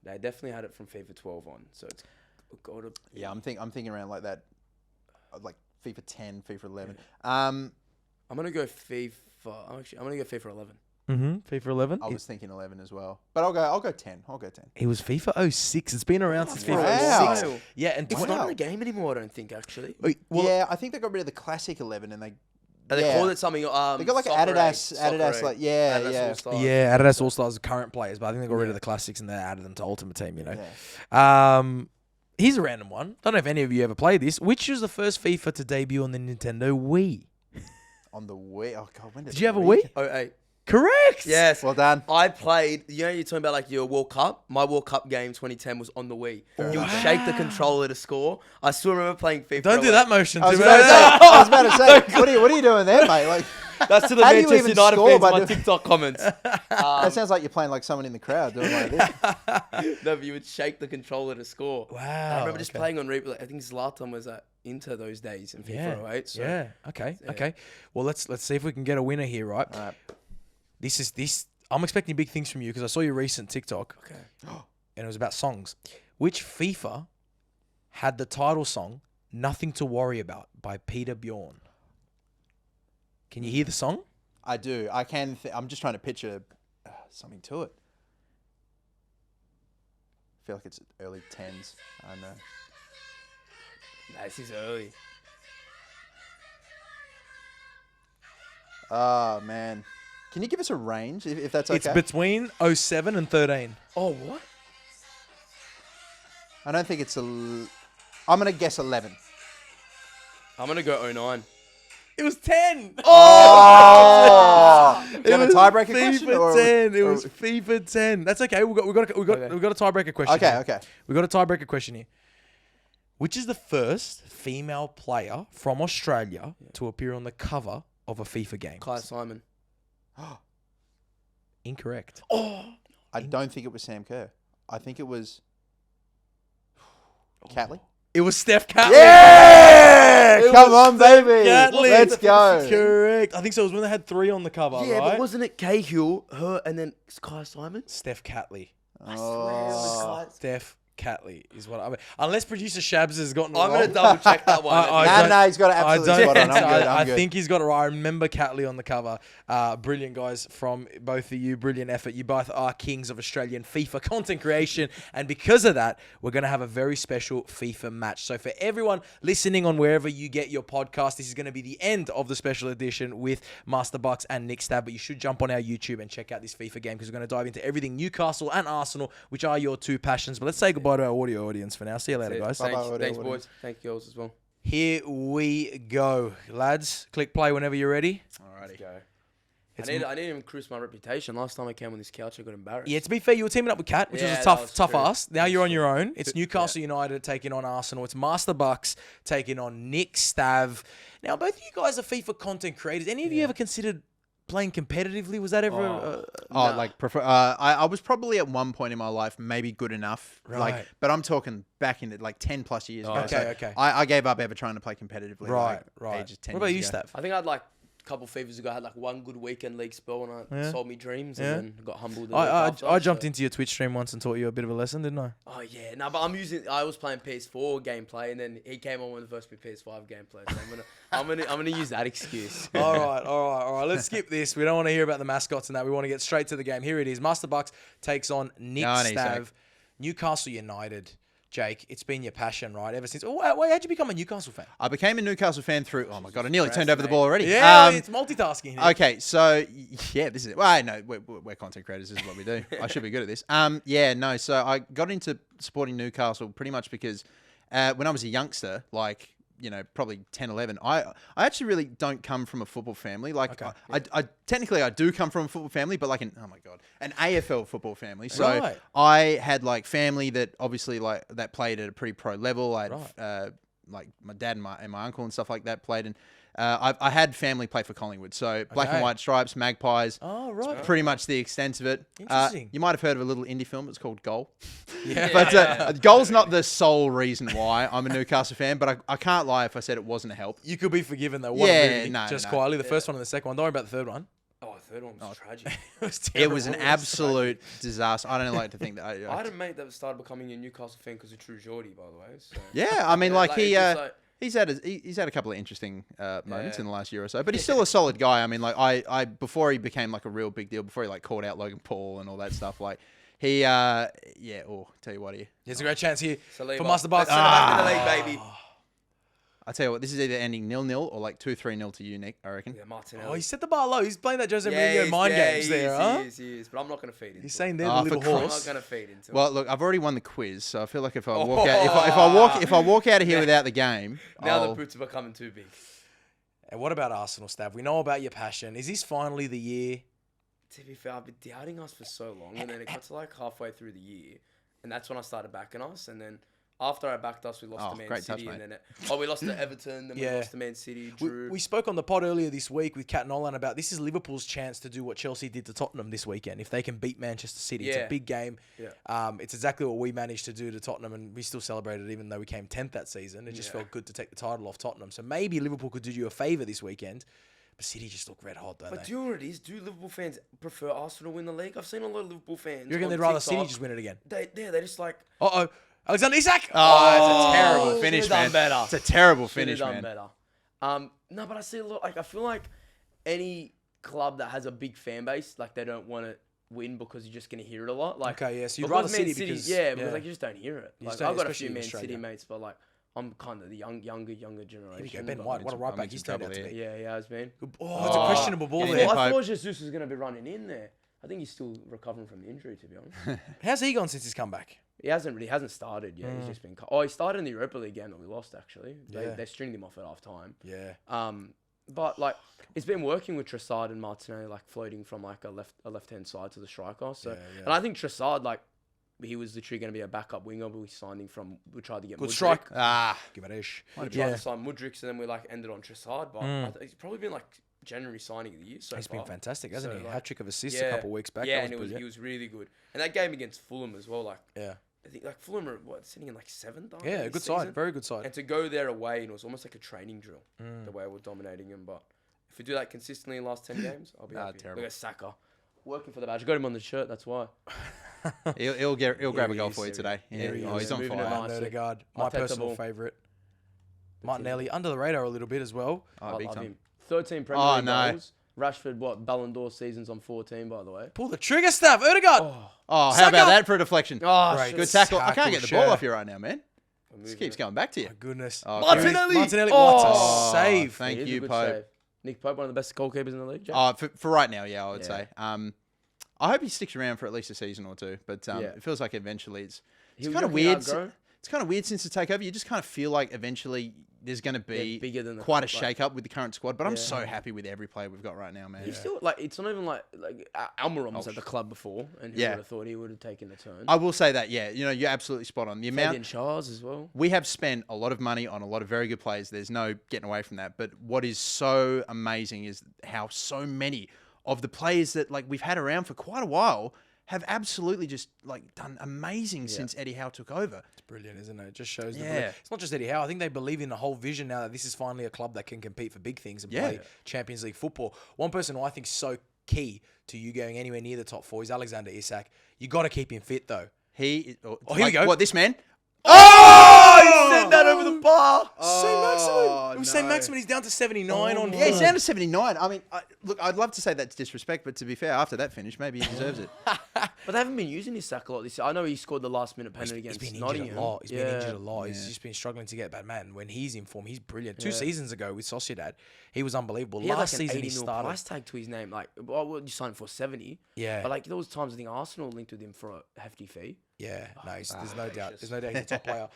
They definitely had it from FIFA 12 on, so it's got to... Yeah, I'm thinking around like that, like FIFA 10, FIFA 11. I'm going to go FIFA... I'm going to go FIFA 11. FIFA 11. I was thinking 11 as well, but I'll go 10. It was FIFA 06. It's been around since FIFA wow. 06. Yeah, and it's not in the game anymore, I don't think, actually. Well, yeah, I think they got rid of the classic 11 and they called it something. they got like Adidas, like Adidas All-Stars. Yeah, Adidas All Stars are current players, but I think they got rid of the classics and they added them to Ultimate Team. You know. Yeah. Here's a random one. Don't know if any of you ever played this. Which was the first FIFA to debut on the Nintendo Wii? On the Wii. Oh god, when did you have a Wii? 08. Correct. Yes. Well done. I played, you're talking about like your World Cup? My World Cup game 2010 was on the Wii. You would shake the controller to score. I still remember playing FIFA. Don't do that motion. I was about to say, what are you doing there, mate? Like, that's to the how do you Manchester even United score fans by in my doing- TikTok comments. that sounds like you're playing like someone in the crowd doing like this. No, but you would shake the controller to score. Wow. I remember just playing on replay. I think Zlatan was at Inter those days in FIFA 08. So. Yeah. Okay. Well, let's see if we can get a winner here, right? All right. This. I'm expecting big things from you because I saw your recent TikTok. Okay. And it was about songs. Which FIFA had the title song "Nothing to Worry About" by Peter Bjorn? Can you hear the song? I do. I can. I'm just trying to picture something to it. I feel like it's early 10s. I know. Nah, this is early. Oh man. Can you give us a range if that's okay? It's between 07 and 13. Oh, what? I don't think it's I'm going to guess 11. I'm going to go 09. It was 10. Oh! Do you have a tiebreaker question? FIFA 10. It was FIFA 10. That's okay. We got a tiebreaker question. Okay. We got a tiebreaker question here. Which is the first female player from Australia to appear on the cover of a FIFA game? Kai Simon. Incorrect. I don't think it was Sam Kerr. I think it was Catley. It was Steph Catley. Yeah! Come on, baby. Catley. Let's go. Correct. I think so. It was when they had 3 on the cover, Yeah, right? but wasn't it Cahill, her, and then Sky Simon? Steph Catley. I swear it was Sky. Steph Catley is what I mean. Unless producer Shabs has gotten it I'm wrong. going to double check that one. No, he's got it absolutely spot on. I'm good. I I'm good. think he's got it right. I remember Catley on the cover. Brilliant, guys, from both of you. Brilliant effort. You both are kings of Australian FIFA content creation. And because of that, we're going to have a very special FIFA match. So for everyone listening on wherever you get your podcast, this is going to be the end of the special edition with MasterBucks and Nick Stav. But you should jump on our YouTube and check out this FIFA game because we're going to dive into everything Newcastle and Arsenal, which are your 2 passions. But let's say goodbye to our audio audience for now. See you later, guys. Thanks, boys. Thank you all as well. Here we go. Lads, click play whenever you're ready. Let's go. I need to even cruise my reputation. Last time I came on this couch, I got embarrassed. Yeah, to be fair, you were teaming up with Kat, which was a tough ask. Now you're on your own. It's Newcastle United taking on Arsenal. It's MasterBucks taking on Nick Stav. Now, both of you guys are FIFA content creators. Any of you ever considered playing competitively? Was that ever... I was probably at one point in my life maybe good enough. Right. But I'm talking back in like 10 plus years ago. Okay. I gave up ever trying to play competitively. Right. Ages 10 What about you, years ago. Stav? I think I had like a couple FIFAs ago, I had like one good weekend league spell and I sold me dreams and then got humbled. I jumped into your Twitch stream once and taught you a bit of a lesson, didn't I? Oh yeah, no, but I was playing PS4 gameplay and then he came on with the first PS5 gameplay. So I'm gonna use that excuse. All right. Let's skip this. We don't want to hear about the mascots and that. We want to get straight to the game. Here it is. MasterBucks takes on Nick Stav. Newcastle United. Jake, it's been your passion, right? Ever since. Oh, wait, how'd you become a Newcastle fan? I became a Newcastle fan through. Oh my god, I nearly turned over the ball already. Yeah, it's multitasking here. Okay, so yeah, this is it. Well, no, we're content creators. This is what we do. I should be good at this. So I got into supporting Newcastle pretty much because when I was a youngster, like, you know, probably 10, 11, I actually really don't come from a football family. Like, I technically I do come from a football family, but like an AFL football family. So I had like family that obviously like that played at a pretty pro level. I had like my dad and my uncle and stuff like that played, and I had family play for Collingwood. So black and white stripes, Magpies. Oh, right. It's pretty much the extent of it. Interesting. You might have heard of a little indie film. It's called Goal. Yeah. But Goal's not the sole reason why I'm a Newcastle fan, but I can't lie if I said it wasn't a help. You could be forgiven, though. What a movie. No. Quietly. The first one and the second one. Don't worry about the third one. Oh, the third one was tragic. It was an absolute disaster. I don't like to think that. I had a mate that started becoming a Newcastle fan because of True Geordie, by the way. So. Yeah, I mean, he's had a couple of interesting moments in the last year or so, but he's still a solid guy. I mean, like I before he became like a real big deal, before he like called out Logan Paul and all that stuff, like he tell you what here. There's a great chance here for Saliba. MasterBucks. Back in the league, baby. I tell you what, this is either ending 0-0 or like 2-3-0 to you, Nick. I reckon. Yeah, Martinelli. Oh, he set the bar low. He's playing that Jose Mourinho mind games there, huh? He is, but I'm not going to feed into He's it. saying they're the little I'm horse. not going to feed into it. Well, look, I've already won the quiz, so I feel like if I walk out, if I walk out of here without the game, now the boots are becoming too big. And what about Arsenal, Stav? We know about your passion. Is this finally the year? To be fair, I've been doubting us for so long, and then it got to like halfway through the year, and that's when I started backing us, and then after I backed us, we lost to Man City, and then we lost to Everton, then we lost to Man City. Drew. We spoke on the pod earlier this week with Kat and Olan about this is Liverpool's chance to do what Chelsea did to Tottenham this weekend. If they can beat Manchester City, it's a big game. Yeah. It's exactly what we managed to do to Tottenham, and we still celebrated even though we came 10th that season. It just felt good to take the title off Tottenham. So maybe Liverpool could do you a favour this weekend. But City just look red hot, don't they? But do you know what it is? Do Liverpool fans prefer Arsenal win the league? I've seen a lot of Liverpool fans. You reckon they'd rather City just win it again? They just like... Uh-oh. Alexander Isak! Oh, it's a terrible finish, man. Better. It's a terrible finish, done man. Better. No, but I see a lot... Like, I feel like any club that has a big fan base, like, they don't want to win because you're just going to hear it a lot. Like, okay, yeah, so you'd rather City because... Yeah, because like, you just don't hear it. Like, I've got a few in Man Australia. City mates, but like, I'm kind of the younger generation. Here we go, Ben White. What a right back he's turned out to be. Yeah, he has been. Oh, it's a questionable ball there. I thought Jesus was going to be running in there. I think he's still recovering from the injury, to be honest. How's he gone since his comeback? He hasn't started yet. He's just been... he started in the Europa League game that we lost, actually. They stringed him off at half time. Yeah. But like, it's been working with Trossard and Martinelli, like floating from like a left-hand side to the striker. So, and I think Trossard, like, he was literally going to be a backup winger, but we tried to get good Mudryk. strike. Give it a ish. We tried to sign Mudryk, so then we like ended on Trossard. But it's probably been like January signing of the year so He's far. been fantastic, hasn't he? Like, Hat trick of assists a couple of weeks back. Yeah, and he was really good. And that game against Fulham as well, like, I think like Fulham are sitting in like 7th. Yeah, good side, very good side. And to go there away, and it was almost like a training drill. The way we're dominating them, but if we do that consistently in the last 10 games, I'll be happy. Terrible. Look at Saka, working for the badge. I got him on the shirt. That's why. He'll grab a goal is, for you yeah, today. yeah, Yeah, he's on moving fire. it nice. Odegaard, my Arteta personal ball. favourite. Martinelli, under the radar a little bit as well. Oh, I big love time. him. 13 Premier League no. goals. Rashford, Ballon d'Or seasons on 14, by the way. Pull the trigger, Stav. Odegaard. Oh, how Saka. about that for a deflection? Oh, Great. Good tackle. I can't get the ball Sure. off you right now, man. This keeps going back to you. My goodness. Oh, Martinelli. Martinelli, Oh. what a save. Thank It is a you, good Pope. save. Nick Pope, one of the best goalkeepers in the league. Jake? For right now, yeah, I would Yeah. say. I hope he sticks around for at least a season or two, but Yeah. it feels like eventually it's He'll kind of definitely weird. outgrow. It's kind of weird since the takeover. You just kind of feel like eventually there's going to be bigger than the quite a club, shake-up with the current squad, but I'm Yeah. so happy with every player we've got right now, man. He's still like it's not even like Almiron was at the club before, and who Yeah. would have thought he would have taken the turn? I will say that, yeah, you're absolutely spot on. The Fabian amount Shahs as well. we have spent a lot of money on a lot of very good players. There's no getting away from that. But what is so amazing is how so many of the players that like we've had around for quite a while have absolutely just like done amazing since Eddie Howe took over. It's brilliant, isn't it? It just shows the Yeah. belief. It's not just Eddie Howe. I think they believe in the whole vision now that this is finally a club that can compete for big things and play Champions League football. One person who I think is so key to you going anywhere near the top 4 is Alexander Isak. You got to keep him fit though. He here we go. What, this man? Oh, he sent that over the bar. St. Maximin. It was St. no. Maximin. He's down to 79 on Yeah, he's form. down to 79. I mean, look, I'd love to say that's disrespect, but to be fair, after that finish, maybe he deserves it. But they haven't been using his sack a lot this year. I know he scored the last minute penalty He's against been injured Nottingham. a lot. He's been injured a lot. Yeah. He's just been struggling to get bad. Man, when he's in form, he's brilliant. 2 seasons ago with Sociedad, he was unbelievable. He had Last like an season 80 he mil started. price tag to his name. Like, well, what did you sign him for 70? Yeah. But like there was times I think Arsenal linked with him for a hefty fee. Yeah, no, there's no doubt. gracious. There's no doubt he's a top player.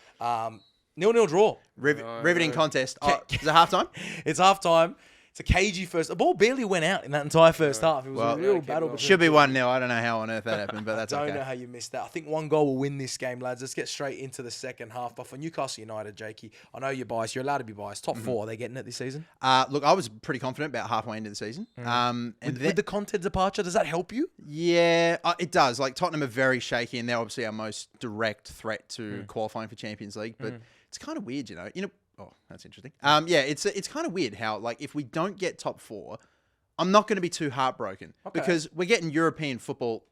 0-0 draw. Riveting contest. Oh, is it halftime? It's half time. It's a cagey first. The ball barely went out in that entire first half. It was a real keep battle. it on. Should be 1-0. I don't know how on earth that happened, but that's I don't okay. know how you missed that. I think one goal will win this game, lads. Let's get straight into the second half. But for Newcastle United, Jakey, I know you're biased. You're allowed to be biased. Top 4, are they getting it this season? Look, I was pretty confident about halfway into the season. And With the Conte departure, does that help you? yeah, it does. Like Tottenham are very shaky, and they're obviously our most direct threat to qualifying for Champions League. But it's kind of weird, you know. Oh, that's interesting. Yeah, it's kind of weird how like if we don't get top 4, I'm not going to be too heartbroken because we're getting European football.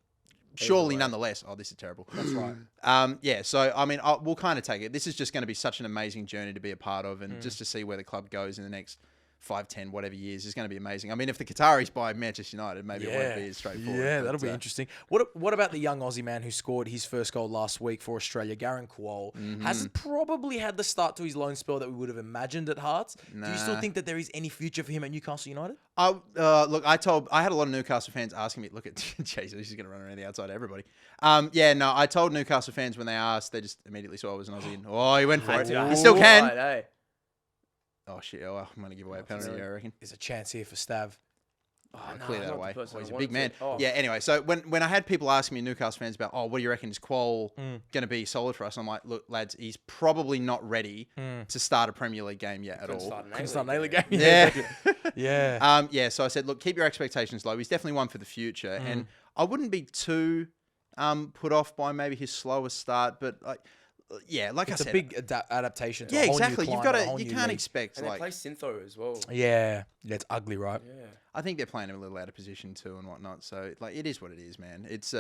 Surely, nonetheless. Oh, this is terrible. That's right. Yeah, so I mean, we'll kind of take it. This is just going to be such an amazing journey to be a part of, and just to see where the club goes in the next 5, 10, whatever years is going to be amazing. I mean, if the Qataris buy Manchester United, maybe it won't be as straightforward. Yeah, but, that'll be interesting. What about the young Aussie man who scored his first goal last week for Australia, Gareth Kuol? Hasn't probably had the start to his loan spell that we would have imagined at Hearts. Do you still think that there is any future for him at Newcastle United? Look, I had a lot of Newcastle fans asking me, look at Jesus, he's going to run around the outside of everybody. I told Newcastle fans when they asked, they just immediately saw I was an Aussie. And, he went for it. He still can. Right, hey. Oh, shit. Oh, I'm going to give away a penalty here, I reckon. There's a chance here for Stav. Clear that not the away. person He's I a big man. wanted to. Oh. Yeah, anyway, so when I had people asking me, Newcastle fans, about, what do you reckon? Is Qual going to be solid for us? I'm like, look, lads, he's probably not ready to start a Premier League game yet at all. Couldn't start an A-League game. Yeah. Yeah. So I said, look, keep your expectations low. He's definitely one for the future. And I wouldn't be too put off by maybe his slower start, but like I It's said, a big adaptation to yeah, a whole exactly. new You've climate, got a whole to, you new can't league. expect And they like, play Syntho as well. Yeah, it's ugly, right? Yeah. I think they're playing him a little out of position too and whatnot. So like, it is what it is, man. It's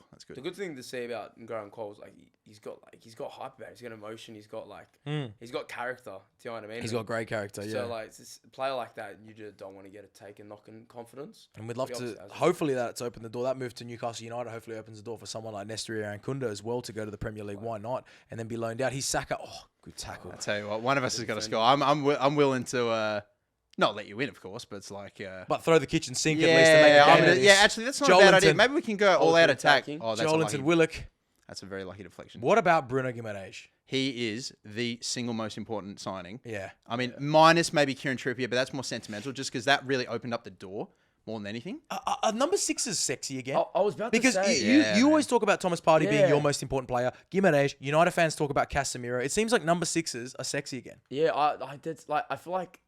that's good. The good thing to say about Gareth Kuol is like he's got hype about it. He's got emotion. He's got he's got character. Do you know what I mean? He's got great character, yeah. So like it's a player like that, you just don't want to get a take and knock in confidence. And we'd love The to, opposite, as well. hopefully that's opened the door. That move to Newcastle United hopefully opens the door for someone like Nestor Irankunda as well to go to the Premier League. Why not? And then be loaned out. He's Saka. Oh, good tackle. I tell you what, one of us has got to score. I'm willing to not let you win, of course, but it's like But throw the kitchen sink at least to make a game of this. actually, that's not a bad idea. Joelinton. Maybe we can go all out attack. attacking. Oh, that's Joelinton, Willock. That's a very lucky deflection. What about Bruno Guimaraes? He is the single most important signing. Yeah. I mean, minus maybe Kieran Trippier, but that's more sentimental just because that really opened up the door more than anything. Number 6 is sexy again. I was about Because to say. you always talk about Thomas Partey being Yeah. your most important player. Guimaraes, United fans talk about Casemiro. It seems like number 6s are sexy again. Yeah, I feel like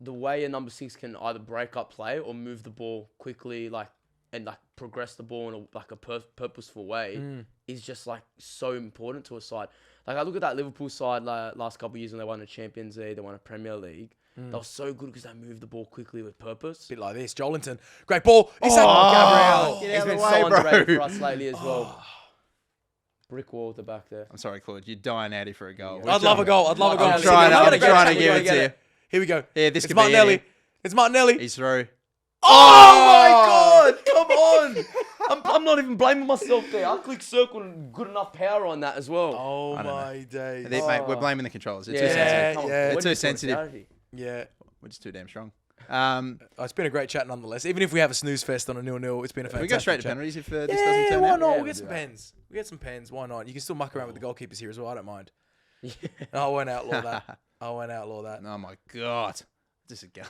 the way a number 6 can either break up play or move the ball quickly, like and like progress the ball in a purposeful way is just like so important to a side. Like I look at that Liverpool side last couple of years when they won the Champions League, they won a Premier League. They were so good because they moved the ball quickly with purpose. Bit like this. Joelinton. Great ball. Gabriel. He's been so underrated for us lately as well. Brick wall at the back there. I'm sorry, Claude. You're dying out here for a goal. I'd love a goal. I'm trying to give it to you. Here we go. Yeah, this It's could be Martinelli. it. It's Martinelli. He's through. Oh my God! Come on! I'm not even blaming myself there. I clicked circle and good enough power on that as well. Oh my days. Mate, we're blaming the controllers. They're Yeah, too sensitive. yeah. They're too sensitive. Yeah. We're just too damn strong. It's been a great chat nonetheless. Even if we have a snooze fest on a 0-0, it's been a fantastic we go straight to chat. penalties if this doesn't Yeah, turn why out. not? Yeah, We'll we'll get do some that. pens. We get some pens. Why not? You can still muck around with the goalkeepers here as well. I don't mind. I won't outlaw that. I won't outlaw that. Oh my God. This is a go.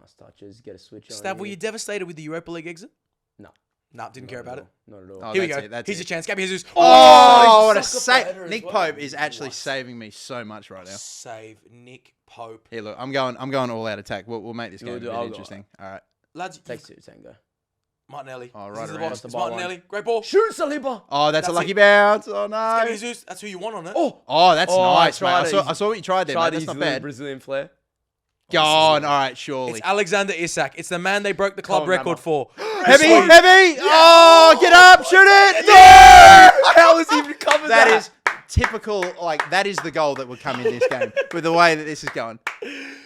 Nice touches. Get a switch on. Stav, were you devastated with the Europa League exit? No. Nah, didn't care about it. Not at all. Oh, Here we that's go. it, that's Here's it. your chance. Gabby Jesus. Oh, what a sucker for header save. as Nick well. Pope is actually saving me so much right now. Save Nick Pope. Here, look, I'm going all out attack. We'll make this game a bit I'll go. interesting. All right. Lads, Takes two tango. Martinelli. Oh, This right is the around. box. The It's ball Martinelli. Great ball. Shoot, Saliba! Oh, that's a That's lucky it. bounce. Oh, no. Gabby Jesus. That's who you want on it. Oh, that's Oh, I nice, mate. tried it. I saw what you tried there, Try mate. to That's use not a little bad. Brazilian flair. Go on. All right, surely. It's Alexander Isak. It's the man they broke the club Come on, record Rambo. for. Heavy. Oh, get up, shoot it. How was he even covered That is typical. Like, that is the goal that would come in this game with the way that this is going.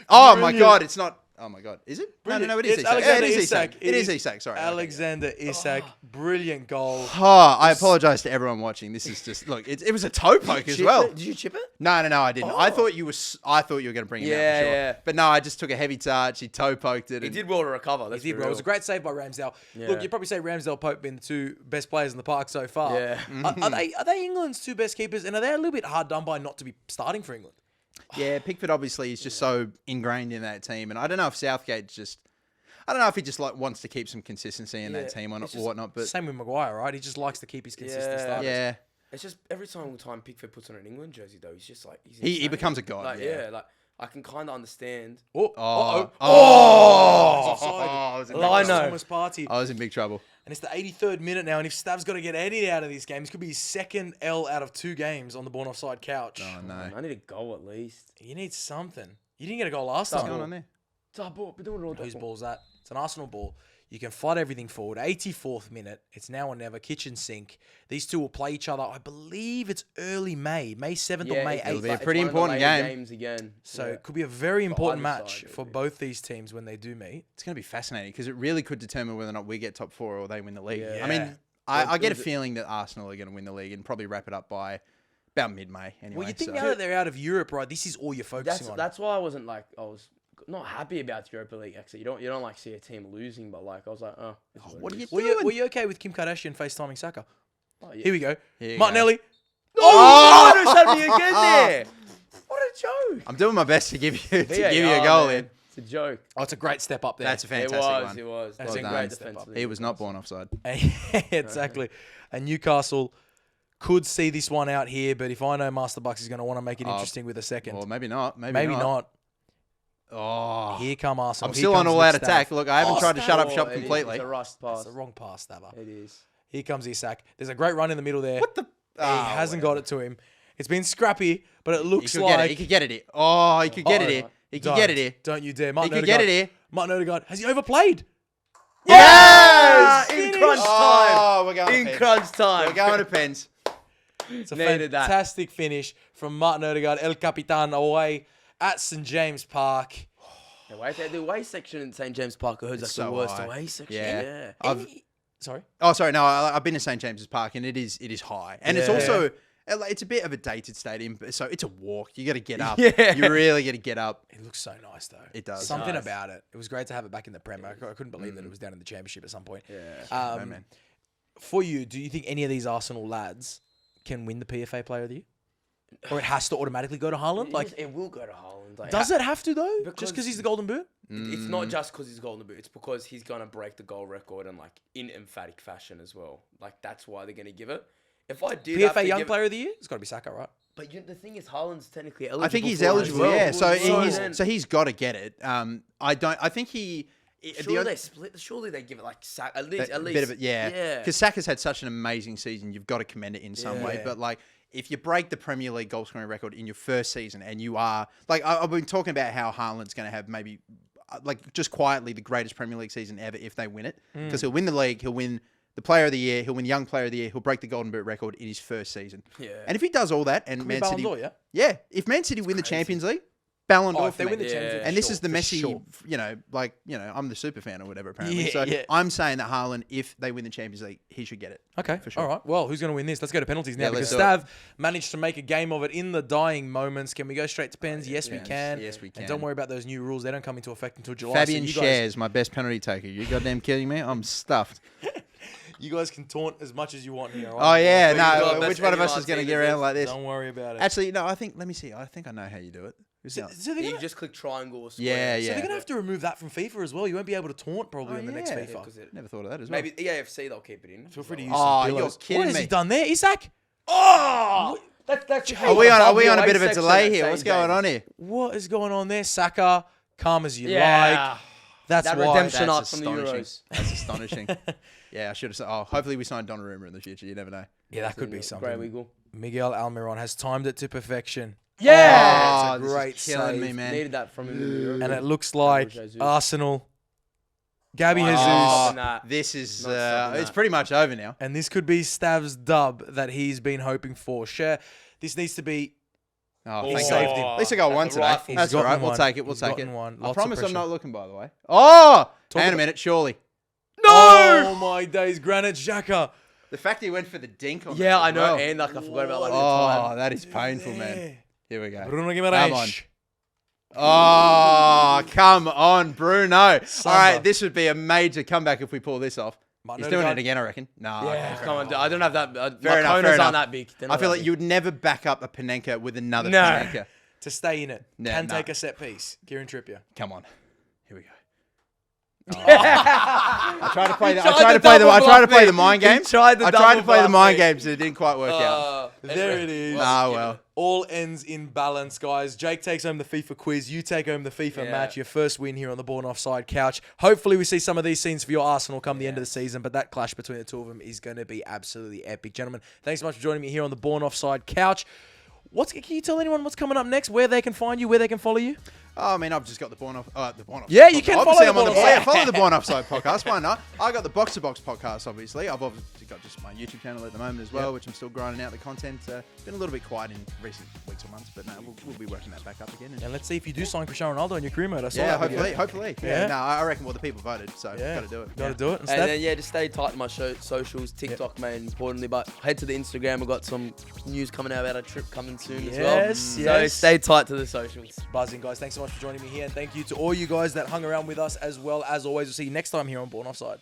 Oh, my God. It's not. Oh, my God. Is it? No, it is It's Isak. Alexander it is Isak. It is Isak. Sorry. Alexander Isak. Brilliant goal. Oh, I apologize to everyone watching. This is just look. It was a toe poke as well. Did you chip it? No, I didn't. I thought you were going to bring him out for sure. Yeah. But no, I just took a heavy touch. He toe poked it. He and- did well to recover. He did well. It was a great save by Ramsdale. Look, you'd probably say Ramsdale, Pope been the two best players in the park so far. Yeah. Are they England's two best keepers? And are they a little bit hard done by not to be starting for England? Yeah, Pickford obviously is just so ingrained in that team, and I don't know if Southgate's just. I don't know if he just like wants to keep some consistency in that team or whatnot. But Same with Maguire, right? He just likes to keep his consistent starters. yeah, It's just every time Pickford puts on an England jersey, though, he's just like he insane. becomes a god. Like, like I can kind of understand. Oh, Offside. I was in Lino. big trouble. Thomas Partey. I was in big trouble. And it's the 83rd minute now, and if Stav's got to get anything out of these games, it could be his second L out of 2 games on the Born Offside couch. Oh no, I need a goal at least. You need something. You didn't get a goal last what's time. going on there? Whose ball's that? It's an Arsenal ball. You can flood everything forward. 84th minute. It's now or never. Kitchen sink. These two will play each other. I believe it's early May. May 7th or May 8th. It'll be a pretty important game. Games again. So it could be a very important either match side, for both these teams when they do meet. It's going to be fascinating because it really could determine whether or not we get top 4 or they win the league. Yeah. I mean, I get a feeling that Arsenal are going to win the league and probably wrap it up by about mid-May anyway. Well, you think so. now that they're out of Europe, right, this is all you're focusing on. That's why I wasn't like I was not happy about the Europa League exit. You don't like see a team losing, but like I was like, oh, what are you Were doing? you okay with Kim Kardashian FaceTiming Saka? Oh, yeah. Here we go. Here you Martinelli. Oh, no, had me again there. What a joke. I'm doing my best to give you a VAR, goal man. in. It's a joke. Oh, it's a great step up there. That's a fantastic one. It was. That's Well a done. great Defense step up. He was not born offside. Exactly. And Newcastle could see this one out here, but if I know MasterBucks is going to want to make it interesting with a second. Or maybe not. Maybe not. Oh, Here come Arsenal. I'm Here still on comes all Nick out Stav. attack. Look, I haven't tried to shut up shop It is. completely. It's a rust pass. That's the wrong pass, Stabber. It is. Here comes Isak. There's a great run in the middle there. What the? He hasn't got it to him. It's been scrappy, but it He looks could like... get it. He could get it here. Oh, he could get it here. He could get it here. Don't you dare. He Martin could get it Odegaard. here. Martin Odegaard. Has he overplayed? Yes! In Finish. crunch time. Oh, we're going In to pens. crunch time. We're going to pens. It's a Needed that. fantastic finish from Martin Odegaard, El Capitan, away at St. James Park. The away section in St. James Park is like so the worst high. away section. Yeah. Yeah. Sorry? Oh, sorry. No, I've been to St. James's Park, and it is high, and it's Yeah. also it's a bit of a dated stadium, so it's a walk. You got to get up. Yeah. You really got to get up. It looks so nice, though. It does. Something Nice. about it. It was great to have it back in the Premier. I couldn't believe that it was down in the Championship at some point. Yeah. Oh, man. For you, do you think any of these Arsenal lads can win the PFA Player of the Year? Or it has to automatically go to Haaland? Like, it will go to Haaland. Like, does it have to, though? Just Because- because he's the Golden Boot? It's not just because he's golden boot. It's because he's gonna break the goal record in in emphatic fashion as well. Like that's why they're gonna give it. If I did have PFA to Young give Player of the Year? It's got to be Saka, right? but the thing is, Haaland's technically eligible. I think he's for it as eligible. well. Yeah. So then- he's got to get it. I think he Surely they give it like at least a bit of it, yeah. Yeah. Because Saka's had such an amazing season, you've got to commend it in some way. But like, if you break the Premier League goal scoring record in your first season, and you are like, I've been talking about how Haaland's going to have maybe, like, just quietly the greatest Premier League season ever if they win it, because he'll win the league, he'll win the Player of the Year, he'll win Young Player of the Year, he'll break the Golden Boot record in his first season. Yeah. And if he does all that, and Man City, if Man City win the Champions League, Ballon d'Or. If they win the Champions League, and this is the Messi, I'm the super fan or whatever, apparently. I'm saying that Haaland, if they win the Champions League, he should get it. Okay, for sure. All right. Well, who's going to win this? Let's go to penalties now, because let's Stav managed to make a game of it in the dying moments. Can we go straight to pens? Yes, we can. Yes, we can. And don't worry about those new rules. They don't come into effect until July. Fabian Schär's my best penalty taker. You goddamn kidding me? I'm stuffed. You guys can taunt as much as you want here. Oh, yeah. No, which one of us is going to get around like this? Don't worry about it. Actually, no, let me see. I think I know how you do it. So you just click triangle or square. Yeah. So they're going to have to remove that from FIFA as well. You won't be able to taunt probably in the next FIFA. Never thought of that as well. Maybe EAFC, they'll keep it in. Feel free to use some you're pillows. kidding me. What has he done there, Isak? Oh! That's Are we on a bit of a delay here? What's going on here? What is going on there? Saka, calm as you like. That's that why. redemption That's arc from the astonishing. Euros. That's astonishing. Yeah, I should have said. Oh, hopefully we sign Donnarumma in the future. You never know. Yeah, that could be something. Great wiggle. Miguel Almiron has timed it to perfection. Yeah! It's a great killing save. me, man. Needed that from him. And it looks like Jesus. Arsenal, Gabby Wow. Jesus. Nah. This is Not stopping it's that. pretty much over now. And this could be Stav's dub that he's been hoping for. Share. This needs to be. Oh, He thank saved God. him. At least I got one today. rifle. That's He's all right. gotten We'll one. take it. We'll He's take it. gotten one. I Lots of promise I'm pressure. not looking, by the way. Oh, hang on a about- minute. Surely. No! Oh my days, Granit Xhaka. The fact he went for the dink on Yeah, that I as know. well. And like I forgot about like the Oh, time. that is painful, man. Here we go. Bruno Come on. Guimaraes. Oh, come on, Bruno. Samba. All right, this would be a major comeback if we pull this off. Martin He's doing Odegaard. it again, I reckon. No. Yeah, come on. I don't have that. Fair my enough, corners fair aren't enough. that big. They're I not feel that like big. you would never back up a Panenka with another No. Panenka. To stay in it. No, Can no. take a set piece. Kieran Trippier. Come on. Here we go. I tried to play the mind games. I tried to play the mind games and it didn't quite work out. There it is. Ah, well. All ends in balance, guys. Jake takes home the FIFA quiz. You take home the FIFA match. Your first win here on the Born Offside couch. Hopefully, we see some of these scenes for your Arsenal come the end of the season. But that clash between the two of them is going to be absolutely epic. Gentlemen, thanks so much for joining me here on the Born Offside couch. Can you tell anyone what's coming up next? Where they can find you? Where they can follow you? Oh, I mean, I've just got the Born Offside. Yeah, you can obviously, follow I'm the on Born Offside. follow the Born Offside podcast. Why not? I got the Box to Box podcast, obviously. I've obviously got just my YouTube channel at the moment as well, which I'm still grinding out the content. Been a little bit quiet in recent weeks or months, but no, we'll be working that back up again. And let's see if you do sign Cristiano Ronaldo in your career mode. I saw Yeah, that video. hopefully. Yeah. No, I reckon the people voted, so got to do it. Got to do it. And then just stay tight to my socials, TikTok, man, importantly. But head to the Instagram. We've got some news coming out about a trip coming soon as well. So stay tight to the socials. Buzzing, guys. Thanks so much for joining me here, and thank you to all you guys that hung around with us as well. As always, we'll see you next time here on Born Offside.